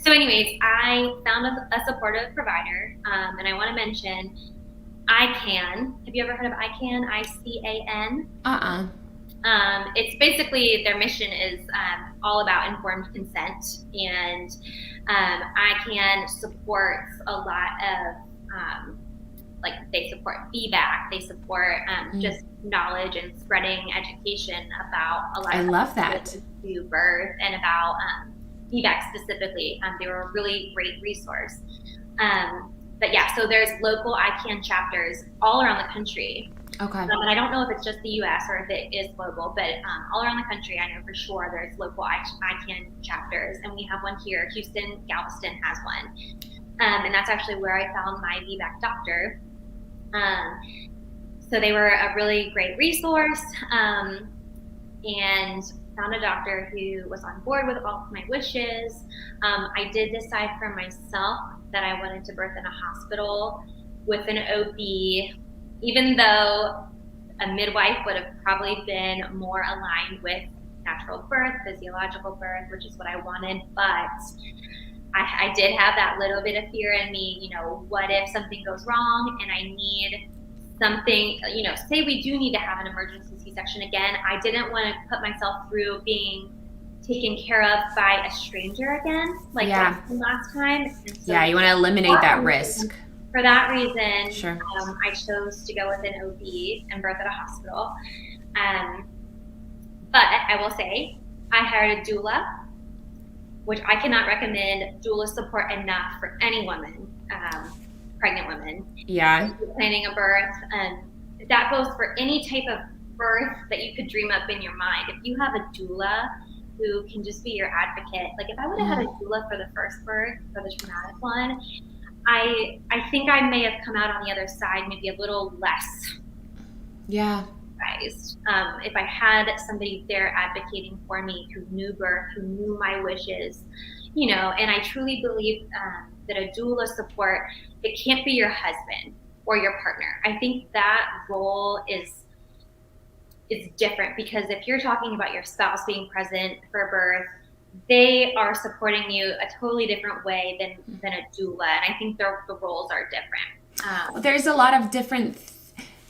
So anyways, I found a supportive provider, and I want to mention ICAN. Have you ever heard of ICAN? ICAN? It's basically, their mission is all about informed consent, and ICAN supports a lot of like they support feedback, they support just knowledge and spreading education about a lot I of love that. to birth and about feedback specifically. They were a really great resource. But yeah, so there's local ICANN chapters all around the country. Okay. And I don't know if it's just the U.S. or if it is global, but all around the country, I know for sure there's local ICANN chapters, and we have one here. Houston, Galveston has one, and that's actually where I found my VBAC doctor. So they were a really great resource, and found a doctor who was on board with all of my wishes. I did decide for myself that I wanted to birth in a hospital with an OB, even though a midwife would have probably been more aligned with natural birth, physiological birth, which is what I wanted. But I did have that little bit of fear in me, you know, what if something goes wrong and I need something, you know, say we do need to have an emergency C-section again. I didn't want to put myself through being taken care of by a stranger again, like last time. So you want to eliminate that risk. For that reason, sure. I chose to go with an OB and birth at a hospital. But I will say, I hired a doula, which I cannot recommend doula support enough for any woman, pregnant women. Yeah. Planning a birth. That goes for any type of birth that you could dream up in your mind. If you have a doula who can just be your advocate, like if I would have had a doula for the first birth, for the traumatic one, I think I may have come out on the other side maybe a little less surprised. If I had somebody there advocating for me who knew birth, who knew my wishes, you know, and I truly believe that a doula support, it can't be your husband or your partner. I think that role is different, because if you're talking about your spouse being present for birth, they are supporting you a totally different way than a doula. And I think the roles are different. There's a lot of different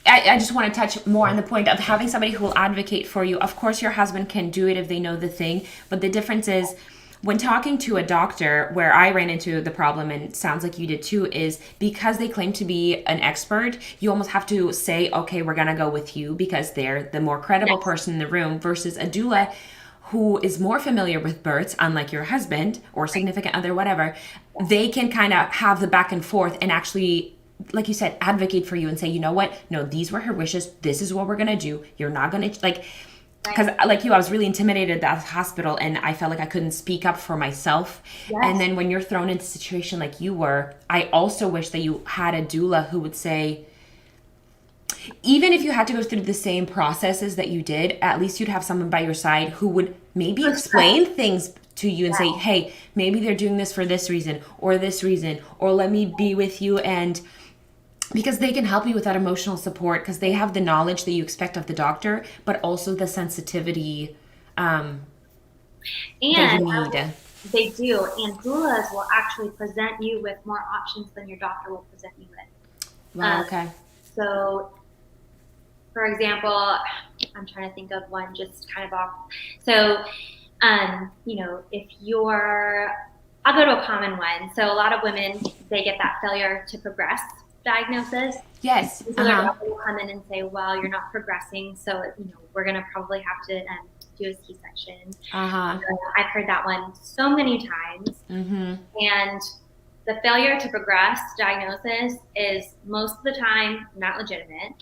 I just want to touch more on the point of having somebody who will advocate for you. Of course, your husband can do it if they know the thing, but the difference is when talking to a doctor, where I ran into the problem, and it sounds like you did too, is because they claim to be an expert, you almost have to say, okay, we're going to go with you because they're the more credible person in the room, versus a doula who is more familiar with births, unlike your husband or significant other, whatever. They can kind of have the back and forth and actually, like you said, advocate for you and say, you know what? No, these were her wishes. This is what we're going to do. You're not going to, like, because like you, I was really intimidated at the hospital and I felt like I couldn't speak up for myself. Yes. And then when you're thrown into a situation like you were, I also wish that you had a doula who would say, even if you had to go through the same processes that you did, at least you'd have someone by your side who would maybe explain things to you and say, hey, maybe they're doing this for this reason, or let me be with you. And because they can help you with that emotional support, because they have the knowledge that you expect of the doctor, but also the sensitivity that you need. They do. And doulas will actually present you with more options than your doctor will present you with. Wow, okay. So, for example, I'm trying to think of one just kind of off. So, you know, I'll go to a common one. So a lot of women, they get that failure to progress diagnosis. Yes. So their doctor will come in and say, well, you're not progressing, so you know we're going to probably have to do a C-section. I've heard that one so many times. Mm-hmm. And the failure to progress diagnosis is most of the time not legitimate.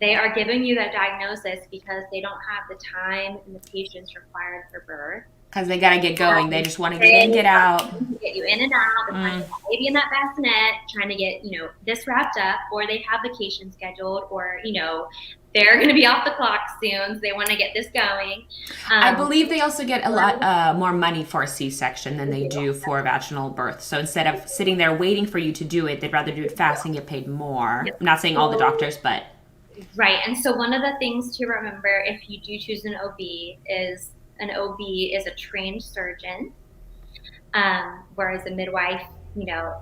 They are giving you that diagnosis because they don't have the time and the patience required for birth. Because they got to get going. They just want to get in, get out. Get you in and out. They're trying to get baby in that bassinet, trying to get, you know, this wrapped up, or they have vacation scheduled, or, you know, they're going to be off the clock soon, so they want to get this going. I believe they also get a lot more money for a C-section than they do for a vaginal birth. So instead of sitting there waiting for you to do it, they'd rather do it fast and get paid more. Yep. I'm not saying all the doctors, but... Right. And so one of the things to remember if you do choose an OB is an OB is a trained surgeon, whereas a midwife, you know,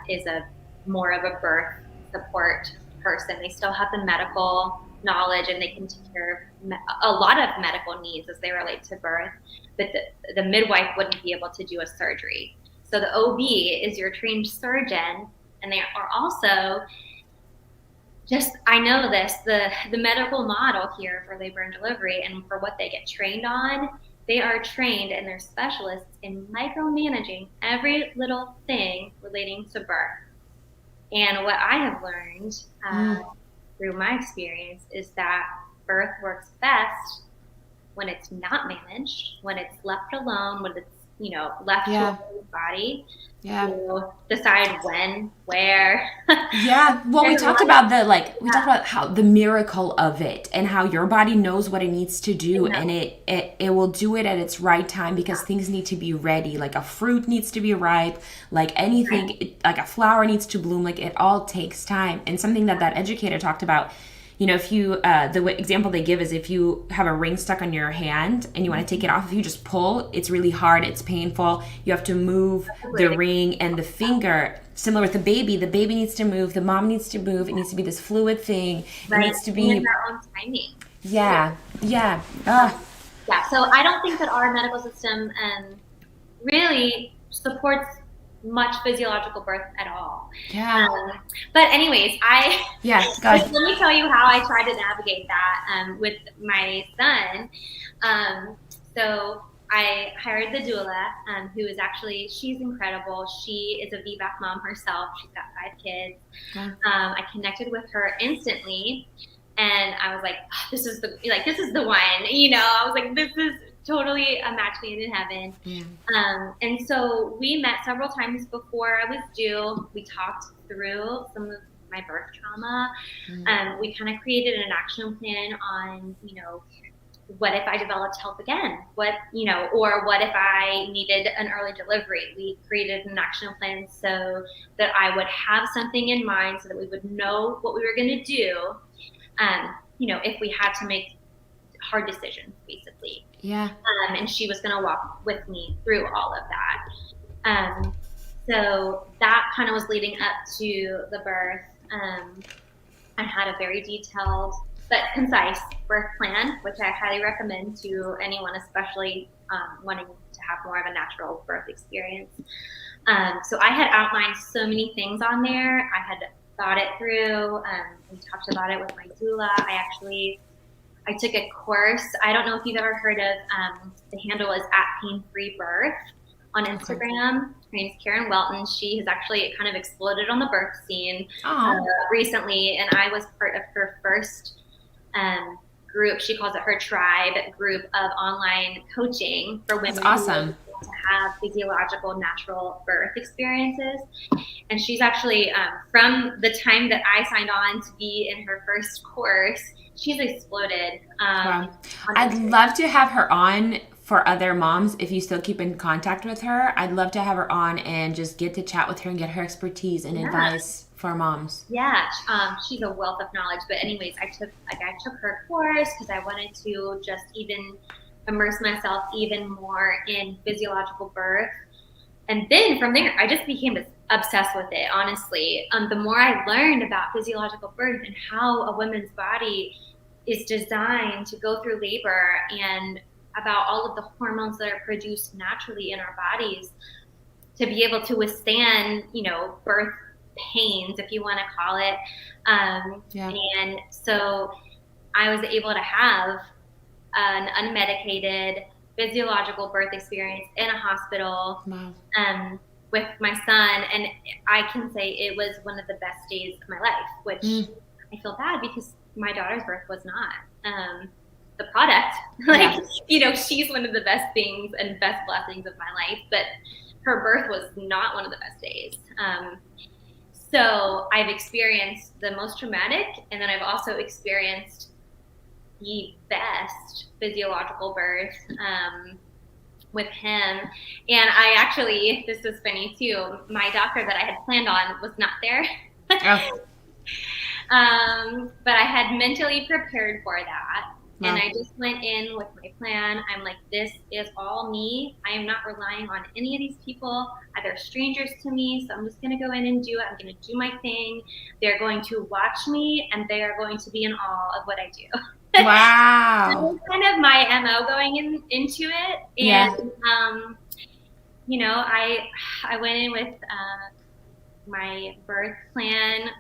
is a more of a birth support person. They still have the medical knowledge and they can take care of a lot of medical needs as they relate to birth, but the midwife wouldn't be able to do a surgery. So the OB is your trained surgeon, And they are also just, I know this, the medical model here for labor and delivery and for what they get trained on, they are trained and they're specialists in micromanaging every little thing relating to birth. And what I have learned through my experience is that birth works best when it's not managed, when it's left alone, when it's, left to the body to decide when, where. Well, we talked about how the miracle of it and how your body knows what it needs to do, and it will do it at its right time, because things need to be ready. Like a fruit needs to be ripe, like anything, like a flower needs to bloom. Like it all takes time. And something that educator talked about, if you, the example they give is if you have a ring stuck on your hand and you want to take it off, if you just pull, it's really hard, it's painful. You have to move the ring and the finger. Similar with the baby needs to move, the mom needs to move. It needs to be this fluid thing. It needs to be in their own timing. Yeah. So I don't think that our medical system really supports much physiological birth at all. But anyways, let me tell you how I tried to navigate that with my son. So I hired the doula, who is actually, she's incredible. She is a VBAC mom herself. She's got 5 kids. I connected with her instantly, and I was like, oh, this is the one. I was like, this is totally a match made in heaven. And so we met several times before I was due. We talked through some of my birth trauma. We kind of created an action plan on, what if I developed H.E.L.P again? Or what if I needed an early delivery? We created an action plan so that I would have something in mind, so that we would know what we were going to do, if we had to make hard decisions, basically. And she was going to walk with me through all of that. So that kind of was leading up to the birth. I had a very detailed but concise birth plan, which I highly recommend to anyone, especially wanting to have more of a natural birth experience. So I had outlined so many things on there. I had thought it through. We talked about it with my doula. I took a course. I don't know if you've ever heard of, the handle is @painfreebirth on Instagram. Her name's Karen Welton. She has actually kind of exploded on the birth scene recently, and I was part of her first group. She calls it her tribe group of online coaching for women. That's awesome. To have physiological, natural birth experiences. And she's actually, from the time that I signed on to be in her first course, she's exploded. I'd love to have her on for other moms. If you still keep in contact with her, I'd love to have her on and just get to chat with her and get her expertise and advice for moms. She's a wealth of knowledge. But anyways, I took her course because I wanted to just even immerse myself even more in physiological birth. And then from there, I just became obsessed with it, honestly. The more I learned about physiological birth and how a woman's body is designed to go through labor, and about all of the hormones that are produced naturally in our bodies to be able to withstand, birth pains, if you want to call it. And so I was able to have an unmedicated physiological birth experience in a hospital with my son, and I can say it was one of the best days of my life, which I feel bad because my daughter's birth was not the product. She's one of the best things and best blessings of my life, but her birth was not one of the best days. So I've experienced the most traumatic, and then I've also experienced the best physiological birth with him. And I actually, this was funny too, my doctor that I had planned on was not there. But I had mentally prepared for that. And I just went in with my plan. I'm like, this is all me. I am not relying on any of these people. They're strangers to me. So I'm just going to go in and do it. I'm going to do my thing. They're going to watch me, and they are going to be in awe of what I do. Wow. That was kind of my MO going into it. And, I went in with my birth plan.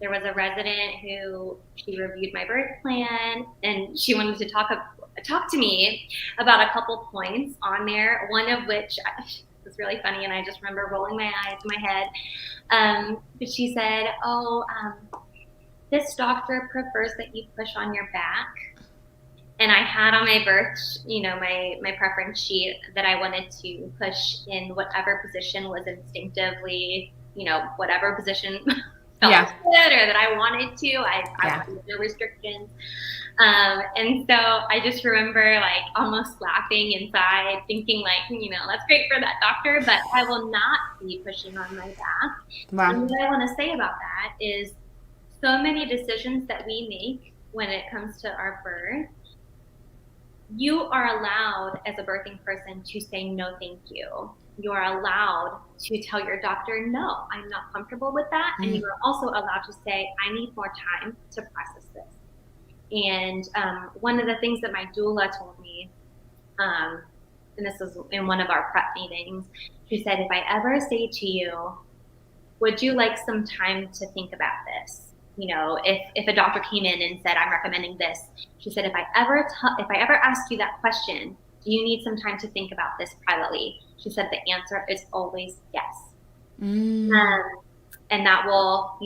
There was a resident who she reviewed my birth plan, and she wanted to talk to me about a couple points on there. One of which was really funny, and I just remember rolling my eyes in my head. But she said, "Oh, this doctor prefers that you push on your back." And I had on my birth, my preference sheet that I wanted to push in whatever position was instinctively, whatever position felt good or that I wanted to. I wanted no restrictions. And so I just remember like almost laughing inside, thinking like, that's great for that doctor, but I will not be pushing on my back. Wow. And what I want to say about that is so many decisions that we make when it comes to our birth, you are allowed as a birthing person to say no thank you. You are allowed to tell your doctor, no, I'm not comfortable with that. And you are also allowed to say, I need more time to process this. And one of the things that my doula told me, and this was in one of our prep meetings, she said, if I ever say to you, would you like some time to think about this? If a doctor came in and said, I'm recommending this, she said, if I ever ask you that question, do you need some time to think about this privately? She said, the answer is always yes. And that will,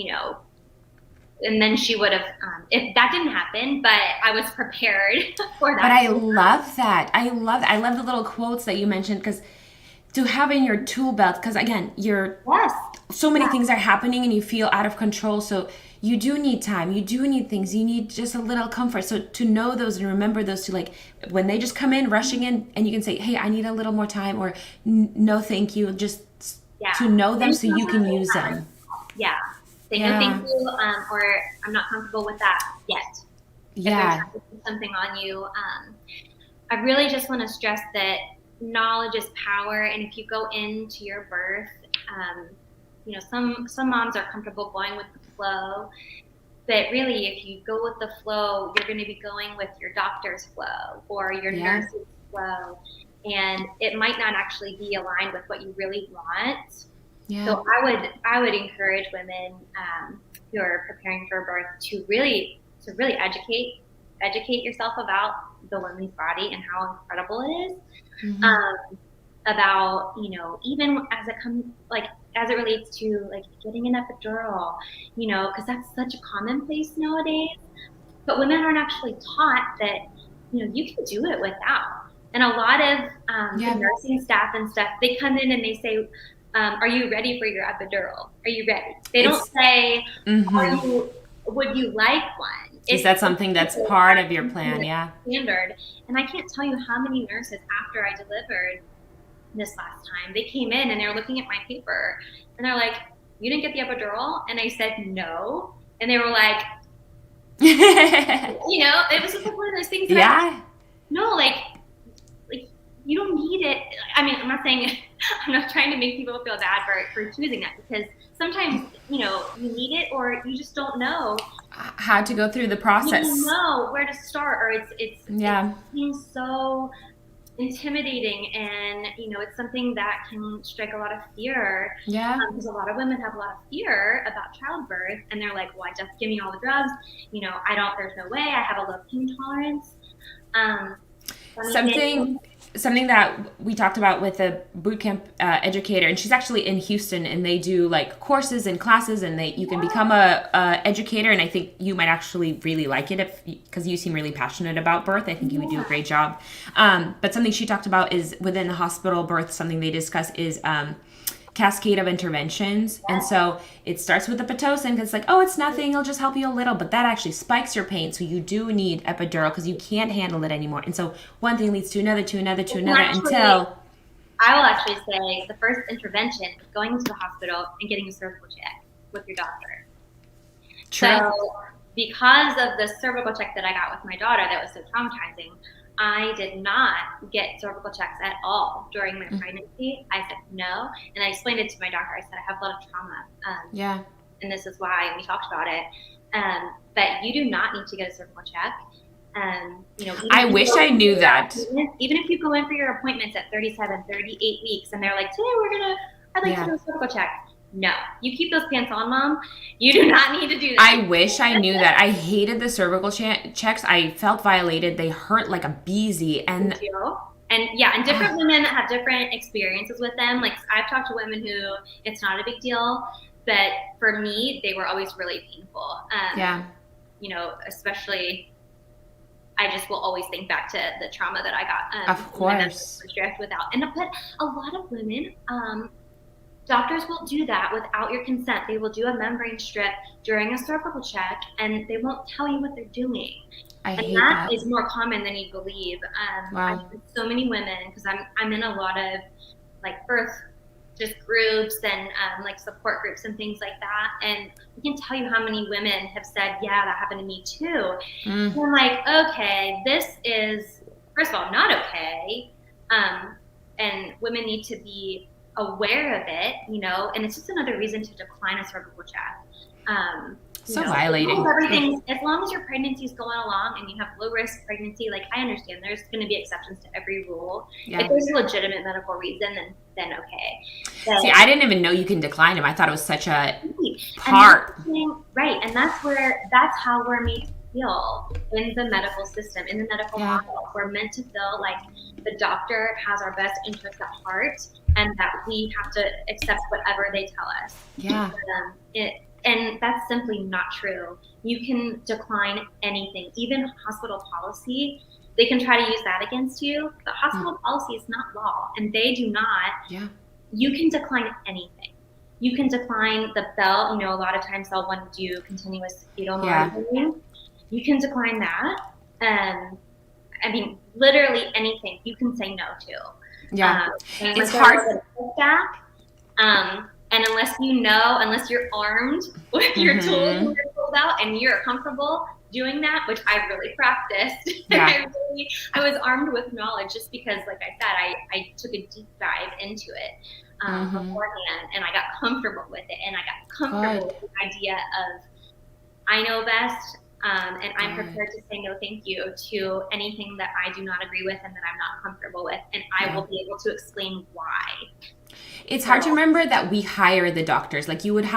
and then she would have, if that didn't happen, but I was prepared for that. But I love that. I love the little quotes that you mentioned, because to have in your tool belt, because again, so many things are happening and you feel out of control. So you do need time. You do need things. You need just a little comfort. So to know those and remember those, to like when they just come in rushing in, and you can say, hey, I need a little more time, or no, thank you. Just to know them so you can use them. Yeah. Say no, thank you, or I'm not comfortable with that yet. Yeah. If they're trying to put something on you. I really just want to stress that knowledge is power, and if you go into your birth, some moms are comfortable going with the flow, but really if you go with the flow, you're going to be going with your doctor's flow or your nurse's flow, and it might not actually be aligned with what you really want. So I would encourage women who are preparing for birth to really educate yourself about the woman's body and how incredible it is. About, even as it relates to like getting an epidural, because that's such a commonplace nowadays, but women aren't actually taught that, you can do it without. And a lot of the nursing staff and stuff, they come in and they say, are you ready for your epidural? Are you ready? They don't say, would you like one? Is that something that's part of your plan? Yeah. Standard. And I can't tell you how many nurses after I delivered this last time, they came in and they're looking at my paper and they're like, you didn't get the epidural? And I said, no. And they were like, it was just like one of those things that you don't need it. I mean, I'm not saying, I'm not trying to make people feel bad for choosing that, because sometimes, you need it, or you just don't know how to go through the process. You don't know where to start, or it seems so intimidating, and it's something that can strike a lot of fear. Because a lot of women have a lot of fear about childbirth, and they're like, well, just give me all the drugs. There's no way. I have a low pain tolerance. Something that we talked about with a boot camp educator, and she's actually in Houston, and they do like courses and classes, and you can become a educator, and I think you might actually really like it because you seem really passionate about birth. I think you would do a great job. But something she talked about is within the hospital birth, something they discuss is Cascade of Interventions. And so it starts with the Pitocin, because it's like, oh, it's nothing, it'll just help you a little, but that actually spikes your pain, so you do need epidural because you can't handle it anymore. And so one thing leads to another, until I will actually say the first intervention is going into the hospital and getting a cervical check with your doctor. So because of the cervical check that I got with my daughter that was so traumatizing, I did not get cervical checks at all during my pregnancy. I said no, and I explained it to my doctor. I said, I have a lot of trauma, and this is why, and we talked about it. But you do not need to get a cervical check. I wish I knew that. Even if you go in for your appointments at 37, 38 weeks, and they're like, today I'd like to do a cervical check. no, you keep those pants on, Mom. You do not need to do that. I wish I knew that. I hated the cervical checks. I felt violated. They hurt like a beezy. And and different women have different experiences with them. Like I've talked to women who it's not a big deal, but for me, they were always really painful. You know, especially I just will always think back to the trauma that I got. Of course. But a lot of women, doctors will do that without your consent. They will do a membrane strip during a cervical check, and they won't tell you what they're doing. I hate that. That is more common than you believe. I've met so many women, because I'm in a lot of like birth just groups and like support groups and things like that, and I can tell you how many women have said, yeah, that happened to me too. And I'm like, okay, this is first of all not okay, and women need to be aware of it, you know, and it's just another reason to decline a cervical check. Violating. As long as your pregnancy is going along and you have low risk pregnancy, like I understand there's going to be exceptions to every rule. If there's a legitimate medical reason, then okay. But, see, I didn't even know you can decline them. I thought it was such a part. And that's how we're made to feel in the medical system, in the medical model. We're meant to feel like the doctor has our best interest at heart, and that we have to accept whatever they tell us. And that's simply not true. You can decline anything, even hospital policy. They can try to use that against you, but hospital policy is not law, and they do not. You can decline anything. You can decline the bell. You know, a lot of times they'll want to do continuous fetal monitoring. You can decline that. I mean, literally anything you can say no to. It's hard. And unless you're armed with your tools and you're pulled out and you're comfortable doing that, which I really practiced. I was armed with knowledge just because, like I said, I took a deep dive into it beforehand, and I got comfortable with it, and I got comfortable with the idea of I know best, and I'm prepared to say no thank you to anything that I do not agree with and that I'm not comfortable with, and I will be able to explain why. It's hard to remember that we hire the doctors. Like you would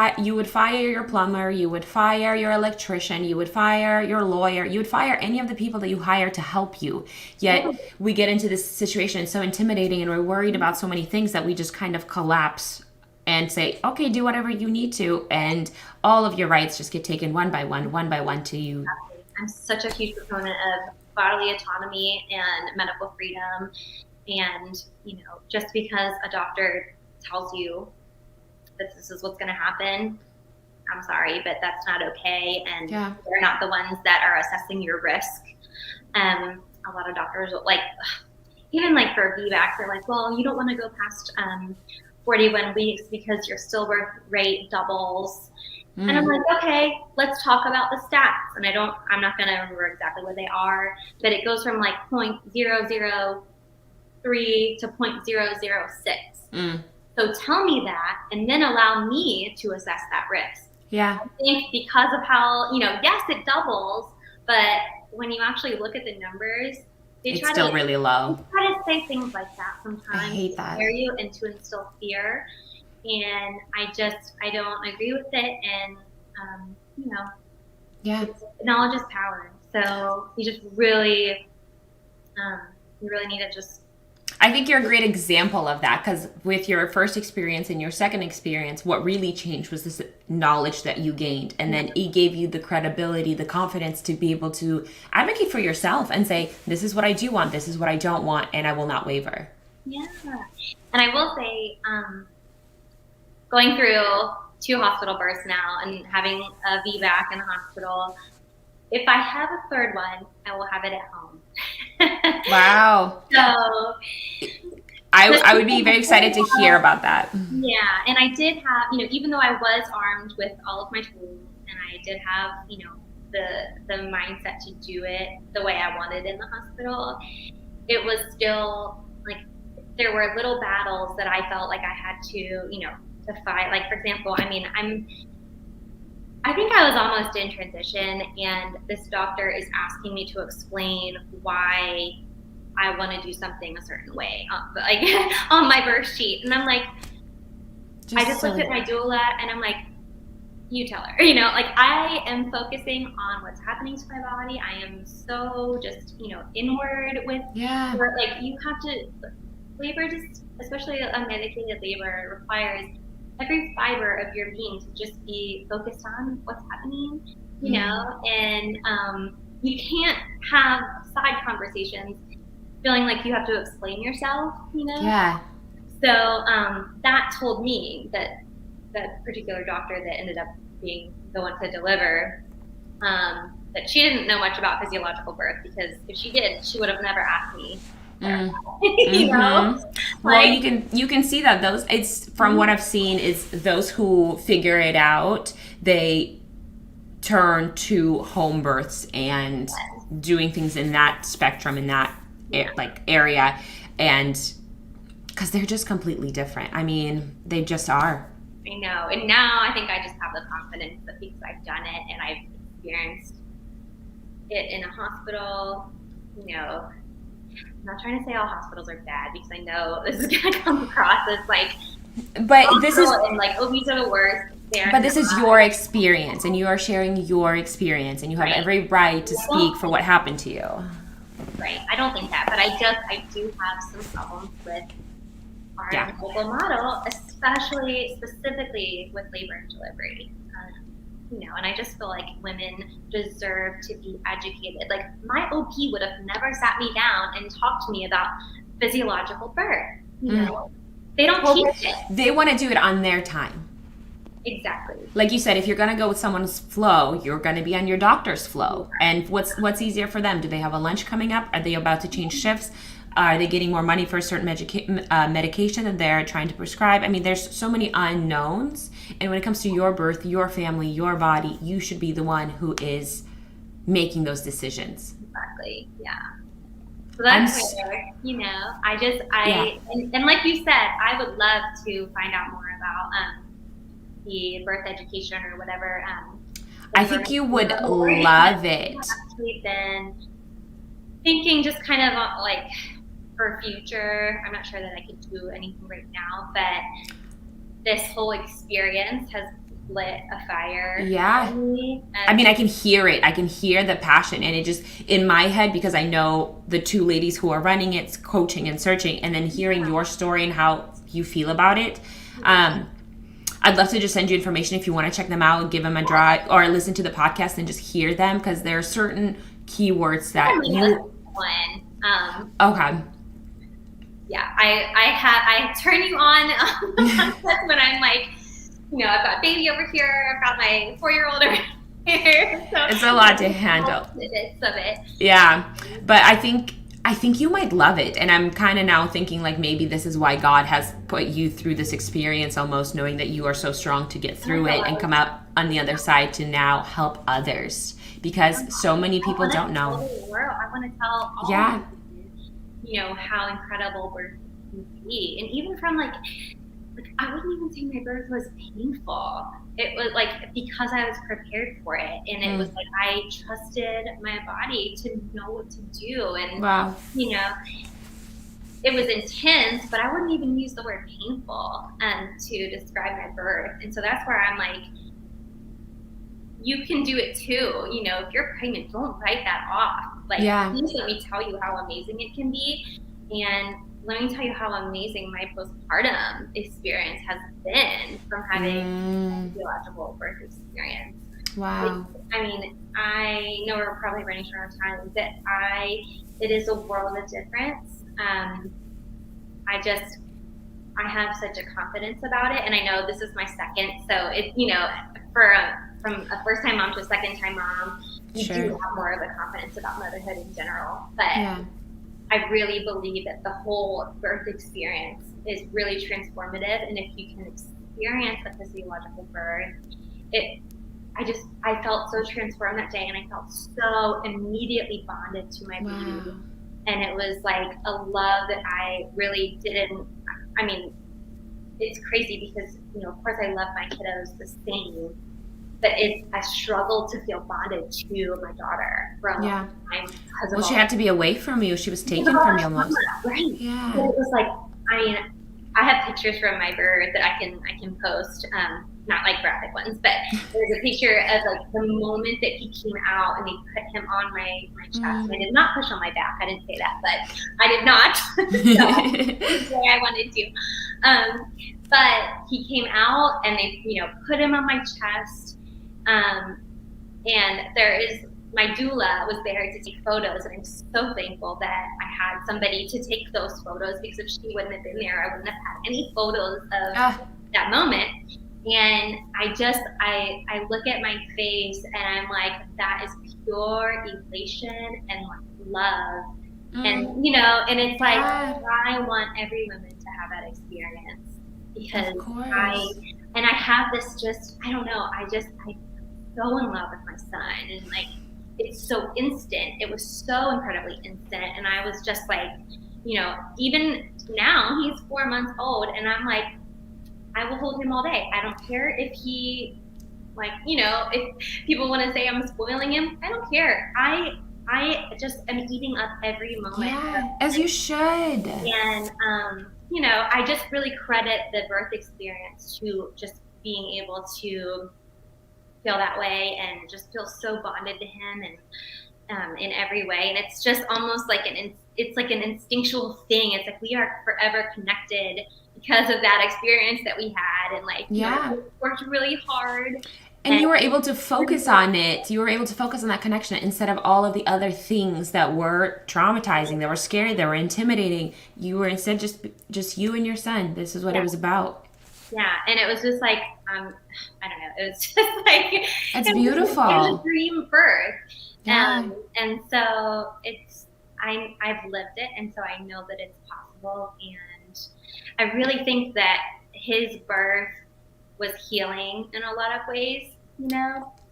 fire your plumber, you would fire your electrician, you would fire your lawyer, you would fire any of the people that you hire to help you. Yet we get into this situation, it's so intimidating, and we're worried about so many things that we just kind of collapse and say, okay, do whatever you need to, and all of your rights just get taken one by one to you. I'm such a huge proponent of bodily autonomy and medical freedom. And, you know, just because a doctor tells you that this is what's going to happen, I'm sorry, but that's not okay. And they're not the ones that are assessing your risk. A lot of doctors, like, even like for VBAC, they're like, well, you don't want to go past 41 weeks because your stillbirth rate doubles. And I'm like, okay, let's talk about the stats. And I'm not going to remember exactly what they are, but it goes from like 0.003 to 0.006. So tell me that, and then allow me to assess that risk. I think because of how, you know, yes, it doubles, but when you actually look at the numbers, it's still really low. They try to say things like that sometimes. I hate that. To scare you and to instill fear. And I don't agree with it. And, you know, knowledge is power. So you just really, need to just. I think you're a great example of that, because with your first experience and your second experience, what really changed was this knowledge that you gained. And then it gave you the credibility, the confidence to be able to advocate for yourself and say, this is what I do want, this is what I don't want, and I will not waver. Yeah. And I will say, going through 2 hospital births now and having a VBAC in the hospital, if I have a third one, I will have it at home. Wow. So I would be very excited to hear about that. Yeah. And I did have, you know, even though I was armed with all of my tools, and I did have, you know, the mindset to do it the way I wanted in the hospital, it was still like there were little battles that I felt like I had to, you know, to fight. Like, for example, I mean, I think I was almost in transition, and this doctor is asking me to explain why I want to do something a certain way, like on my birth sheet. And I'm like, I just looked at my doula and I'm like, you tell her, like I am focusing on what's happening to my body. I am so just, inward with, like you have to, labor just, especially unmedicated labor requires every fiber of your being to just be focused on what's happening, and you can't have side conversations feeling like you have to explain yourself, Yeah. So that told me that particular doctor that ended up being the one to deliver, that she didn't know much about physiological birth, because if she did, she would have never asked me. Well, you can see that it's from what I've seen is those who figure it out, they turn to home births and doing things in that spectrum, in that area, and because they're just completely different. I mean, they just are. I know. And now I think I just have the confidence that because I've done it and I've experienced it in a hospital, I'm not trying to say all hospitals are bad, because I know this is going to come across as but this is, and OBs are the worst. But this is your experience, and you are sharing your experience, and you have every right to speak for what happened to you. Right. I don't think that, but I do have some problems with our medical model, specifically with labor and delivery. And I just feel like women deserve to be educated. Like my OP would have never sat me down and talked to me about physiological birth. They don't teach it. They want to do it on their time. Exactly. Like you said, if you're going to go with someone's flow, you're going to be on your doctor's flow. And what's easier for them? Do they have a lunch coming up? Are they about to change shifts? Are they getting more money for a certain medication that they're trying to prescribe? I mean, there's so many unknowns. And when it comes to your birth, your family, your body, you should be the one who is making those decisions. Exactly. Yeah. So that's where, and like you said, I would love to find out more about the birth education or whatever. I think you would love it. I've actually been thinking just kind of for future. I'm not sure that I could do anything right now, but this whole experience has lit a fire. Yeah. I mean, I can hear it. I can hear the passion, and it just in my head, because I know the two ladies who are running it, coaching and searching, and then hearing your story and how you feel about it. I'd love to just send you information if you want to check them out, give them a try, or listen to the podcast and just hear them, because there are certain keywords that okay. Yeah, I turn you on when I'm like, I've got baby over here, I've got my 4-year-old over here. So it's a lot to handle. Bits of it. Yeah, but I think you might love it, and I'm kind of now thinking like maybe this is why God has put you through this experience, almost knowing that you are so strong to get through it and come out on the other side to now help others, because so many people don't know. I want to tell all how incredible birth can be, and even from like I wouldn't even say my birth was painful. It was because I was prepared for it, and it was I trusted my body to know what to do, and it was intense, but I wouldn't even use the word painful to describe my birth. And so that's where I'm like, you can do it too. If you're pregnant, don't write that off. Please let me tell you how amazing it can be, and let me tell you how amazing my postpartum experience has been from having a physiological birth experience. Wow. I know we're probably running short on time, but it is a world of difference. I have such a confidence about it, and I know this is my second, so from a first-time mom to a second-time mom, you do have more of a confidence about motherhood in general, but I really believe that the whole birth experience is really transformative, and if you can experience a physiological birth, I felt so transformed that day, and I felt so immediately bonded to my baby, and it was like a love that I really didn't. It's crazy because of course I love my kiddos the same, but I struggled to feel bonded to my daughter from my she had to be away from you. She was taken from you almost. Right. Yeah. But it was like, I have pictures from my birth that I can post, not like graphic ones, but there's a picture of like the moment that he came out and they put him on my chest. And I did not push on my back. I didn't say that, but I did not. So this is the way I wanted to. But he came out and they, put him on my chest. And my doula was there to take photos, and I'm so thankful that I had somebody to take those photos, because if she wouldn't have been there, I wouldn't have had any photos of that moment. And I look at my face and I'm like, that is pure elation and love. And, and it's like, I want every woman to have that experience, because I have this I don't know, I'm so in love with my son, and like, it's so instant. It was so incredibly instant. And I was just like, even now he's 4 months old, and I'm like, I will hold him all day. I don't care if he, if people want to say I'm spoiling him, I don't care. I just am eating up every moment. Yeah, as you should. And, I just really credit the birth experience to just being able to feel that way and just feel so bonded to him, and in every way. And it's just almost like it's like an instinctual thing. It's like we are forever connected because of that experience that we had, and we worked really hard. And you were able to focus on it. You were able to focus on that connection instead of all of the other things that were traumatizing, that were scary, that were intimidating. You were instead just you and your son. This is what it was about. Yeah, and it was just like, I don't know, it was just like, it's beautiful. It was a dream birth. Yeah. And so I've lived it, and so I know that it's possible. And I really think that his birth was healing in a lot of ways,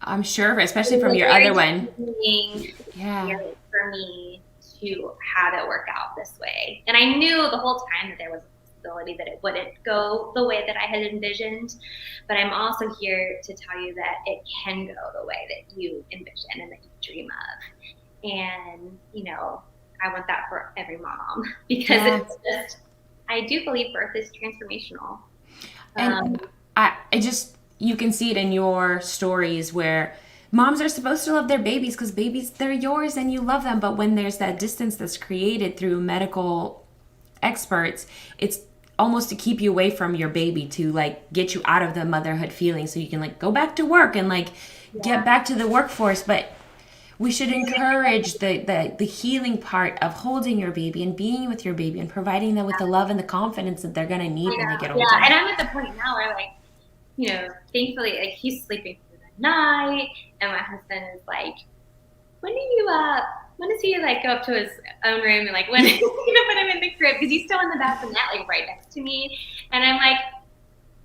I'm sure, especially from your other one. Yeah. For me to have it work out this way. And I knew the whole time that there was that it wouldn't go the way that I had envisioned, but I'm also here to tell you that it can go the way that you envision and that you dream of. And I want that for every mom, because it's just, I do believe birth is transformational. And you can see it in your stories where moms are supposed to love their babies, because babies, they're yours and you love them, but when there's that distance that's created through medical experts, it's almost to keep you away from your baby, to get you out of the motherhood feeling so you can go back to work and get back to the workforce. But we should encourage the healing part of holding your baby and being with your baby and providing them with the love and the confidence that they're going to need when they get older. Yeah, and I'm at the point now where thankfully he's sleeping through the night, and my husband is like, when does he go up to his own room, and when are you gonna put him in the crib, because he's still in the bassinet right next to me, and I'm like,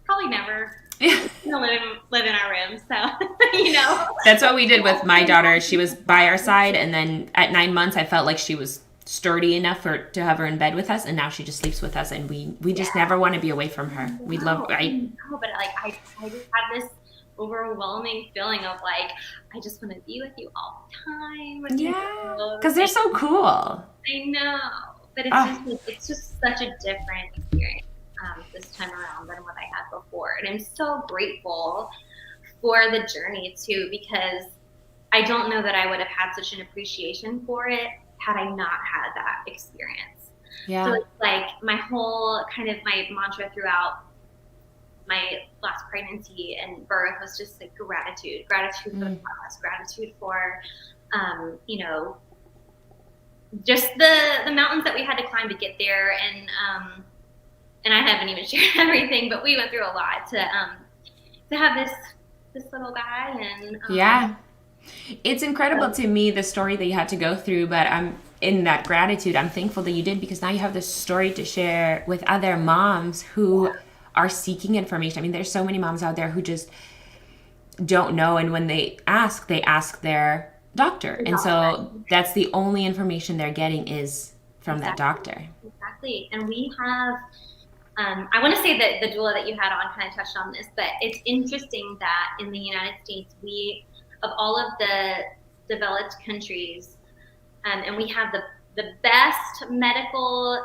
probably never. He's gonna live in our room, so That's what we did with my daughter. She was by our side, and then at 9 months I felt like she was sturdy enough to have her in bed with us, and now she just sleeps with us, and we just never want to be away from her. We love but I just have this overwhelming feeling of I just want to be with you all the time. Because they're so cool. I know, but it's just such a different experience this time around than what I had before, and I'm so grateful for the journey too, because I don't know that I would have had such an appreciation for it had I not had that experience. Yeah. So it's my whole my mantra throughout my last pregnancy and birth was just gratitude for the process, gratitude for, just the mountains that we had to climb to get there. And I haven't even shared everything, but we went through a lot to have this little guy. And it's incredible to me, the story that you had to go through, but I'm in that gratitude. I'm thankful that you did, because now you have this story to share with other moms who are seeking information. I mean, there's so many moms out there who just don't know, and when they ask their doctor, and so that's the only information they're getting is from that doctor. Exactly. And we have I want to say that the doula that you had on kind of touched on this, but it's interesting that in the United States, we, of all of the developed countries, and we have the best medical,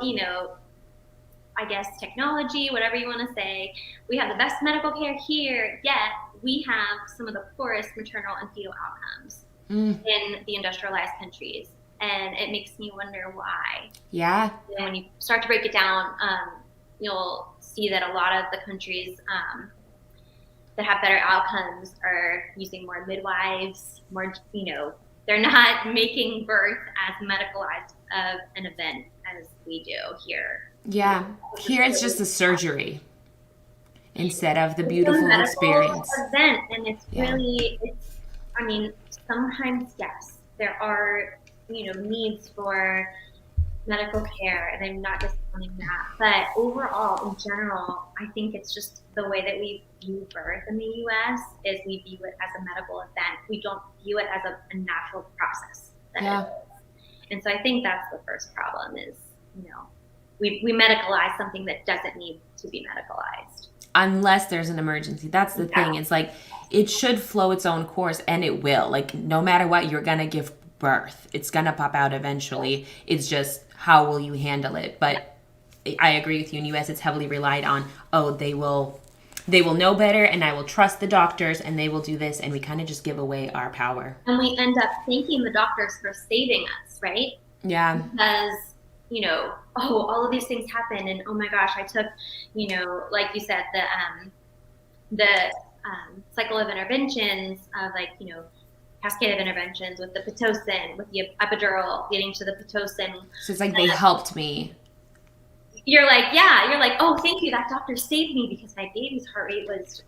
I guess, technology, whatever you want to say. We have the best medical care here, yet we have some of the poorest maternal and fetal outcomes in the industrialized countries. And it makes me wonder why. Yeah. And when you start to break it down, you'll see that a lot of the countries that have better outcomes are using more midwives, more, they're not making birth as medicalized of an event as we do here. Yeah. Here it's just a surgery instead of the beautiful experience. Event, and it's really, sometimes, yes, there are, needs for medical care, and I'm not discounting that. But overall, in general, I think it's just the way that we view birth in the U.S. is we view it as a medical event. We don't view it as a natural process. And so I think that's the first problem is, we medicalize something that doesn't need to be medicalized. Unless there's an emergency. That's the thing. It's like it should flow its own course, and it will. Like no matter what, you're going to give birth. It's going to pop out eventually. It's just how will you handle it? But I agree with you. In U.S., it's heavily relied on, they will know better, and I will trust the doctors, and they will do this, and we kind of just give away our power. And we end up thanking the doctors for saving us, right? Yeah. Because, all of these things happen, and oh my gosh, I took, like you said, the cycle of interventions of Cascade of Interventions with the Pitocin, with the epidural, getting to the Pitocin. So it's like they helped me. You're like, oh, thank you. That doctor saved me because my baby's heart rate was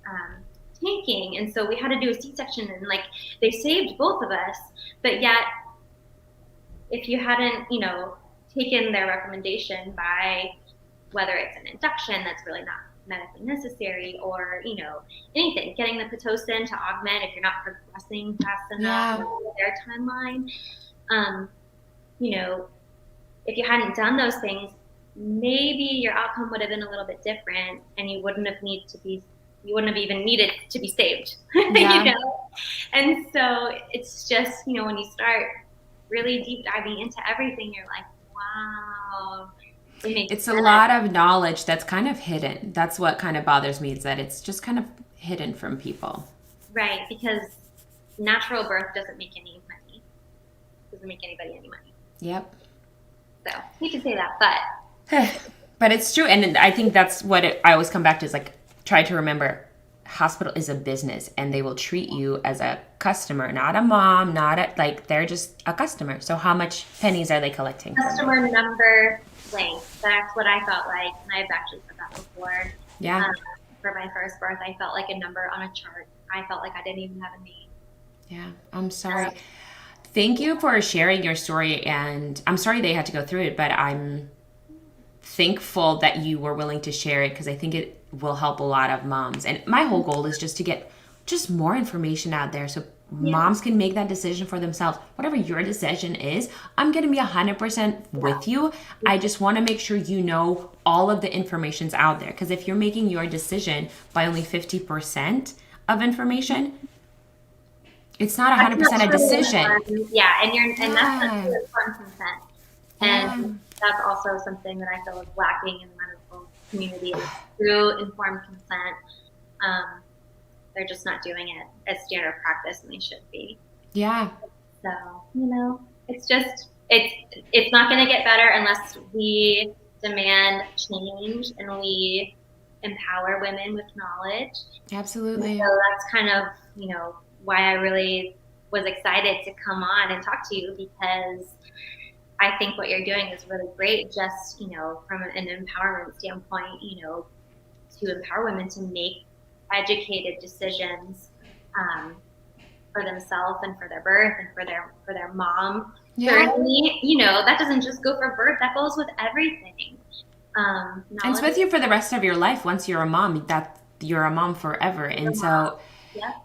tanking. And so we had to do a C-section, and they saved both of us. But yet, if you hadn't, taken their recommendation by whether it's an induction that's really not medically necessary or, anything, getting the Pitocin to augment if you're not progressing fast enough with their timeline. If you hadn't done those things, maybe your outcome would have been a little bit different, and you wouldn't have even needed to be saved. And so it's just, when you start really deep diving into everything, you're like, wow. It's a lot of knowledge that's kind of hidden. That's what kind of bothers me, is that it's just kind of hidden from people. Right, because natural birth doesn't make any money. Doesn't make anybody any money. Yep. So, you can say that, but... But it's true, and I think that's what I always come back to, is try to remember, hospital is a business, and they will treat you as a customer, not a mom, they're just a customer. So how much pennies are they collecting? Customer number length. That's what I felt like, and I've actually said that before. Yeah. For my first birth, I felt like a number on a chart. I felt like I didn't even have a name. Yeah, I'm sorry. Thank you for sharing your story, and I'm sorry they had to go through it, but I'm thankful that you were willing to share it, because I think it will help a lot of moms. And my whole goal is just to get just more information out there so moms can make that decision for themselves. Whatever your decision is, I'm going to be 100% with you. I just want to make sure you know all of the information's out there, because if you're making your decision by only 50% of information, it's not 100% a decision. And that's not informed consent. And that's also something that I feel is lacking in the medical community, is through informed consent. They're just not doing it as standard practice, and they should be. Yeah. So, it's just, it's not going to get better unless we demand change and we empower women with knowledge. Absolutely. So that's kind of, why I really was excited to come on and talk to you, because I think what you're doing is really great, just, from an empowerment standpoint, to empower women to make educated decisions for themselves and for their birth and for their mom journey. That doesn't just go for birth, that goes with everything. And it's with you for the rest of your life. Once you're a mom, that you're a mom forever. And so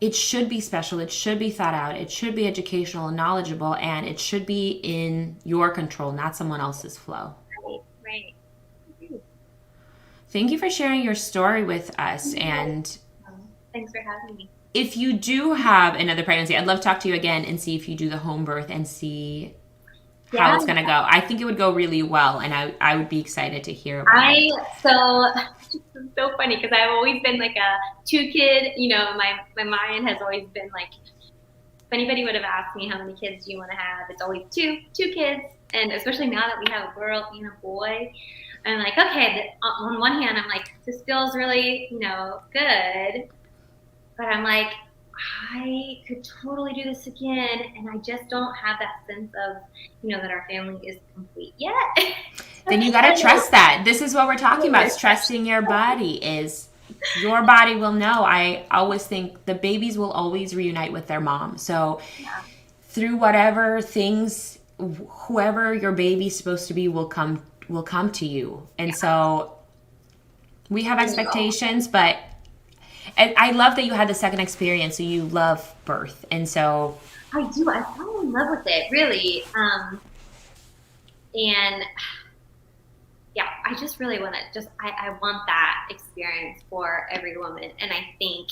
it should be special. It should be thought out. It should be educational and knowledgeable, and it should be in your control, not someone else's flow. Right. Thank you for sharing your story with us. And thanks for having me. If you do have another pregnancy, I'd love to talk to you again and see if you do the home birth and see how it's gonna go. I think it would go really well, and I would be excited to hear about it. It's so funny because I've always been like a 2-kid. You know, my mind has always been like, if anybody would have asked me how many kids do you want to have, it's always two kids. And especially now that we have a girl and a boy, I'm like, okay. On one hand, I'm like, this feels really, good, but I'm like, I could totally do this again, and I just don't have that sense of, that our family is complete yet. Then you got to trust that. This is what we're talking about. Is trusting your body. Is your body will know. I always think the babies will always reunite with their mom. So through whatever things, whoever your baby's supposed to be will come to you. And so we have expectations, but I love that you had the second experience. So you love birth. And so I do. I fell in love with it, really. And yeah, I just really want to I want that experience for every woman. And I think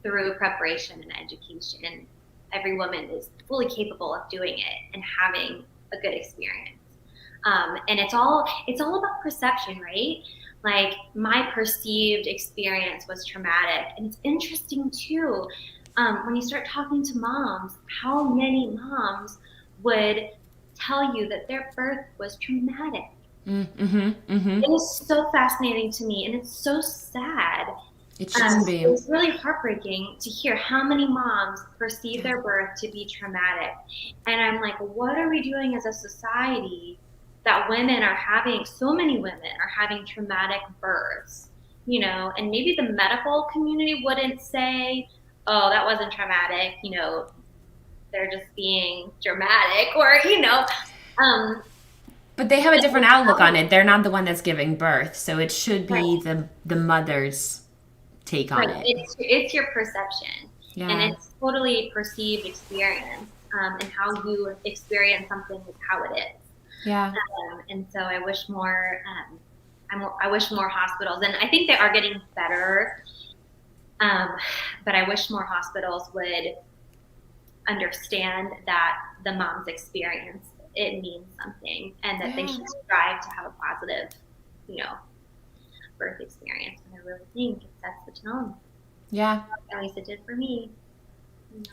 through preparation and education, every woman is fully capable of doing it and having a good experience. And it's all about perception, right? Like, my perceived experience was traumatic. And it's interesting too, when you start talking to moms, how many moms would tell you that their birth was traumatic. It is so fascinating to me, and it's so sad. It shouldn't be. It's really heartbreaking to hear how many moms perceive their birth to be traumatic. And I'm like, what are we doing as a society that so many women are having traumatic births, and maybe the medical community wouldn't say, oh, that wasn't traumatic, they're just being dramatic, or, but they have a different outlook on it. They're not the one that's giving birth. So it should be the mother's take on it. It's your perception. Yeah. And it's totally perceived experience. And how you experience something is how it is. Yeah. And so I wish more hospitals, and I think they are getting better, but I wish more hospitals would understand that the mom's experience, it means something, and that they should strive to have a positive, birth experience. And I really think it sets the tone. Yeah. At least it did for me.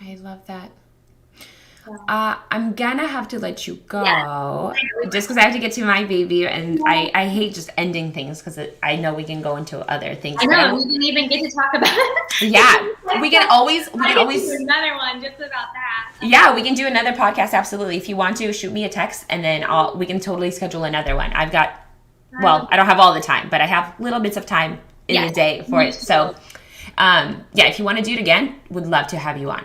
I love that. I'm gonna have to let you go just because I have to get to my baby, and I hate just ending things because I know we can go into other things. I know we didn't even get to talk about it. Yeah, we can always do another one just about that. Yeah, we can do another podcast. Absolutely, if you want to, shoot me a text, and then we can totally schedule another one. I don't have all the time, but I have little bits of time in the day for it. So, if you want to do it again, would love to have you on.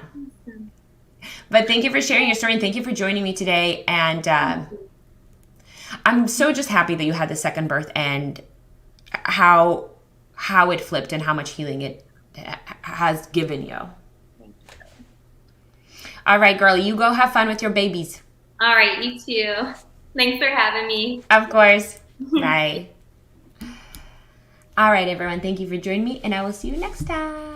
But thank you for sharing your story, and thank you for joining me today. And I'm so just happy that you had the second birth, and how it flipped and how much healing it has given you. Thank you. All right, girl, you go have fun with your babies. All right, you too. Thanks for having me. Of course. Bye. All right, everyone. Thank you for joining me, and I will see you next time.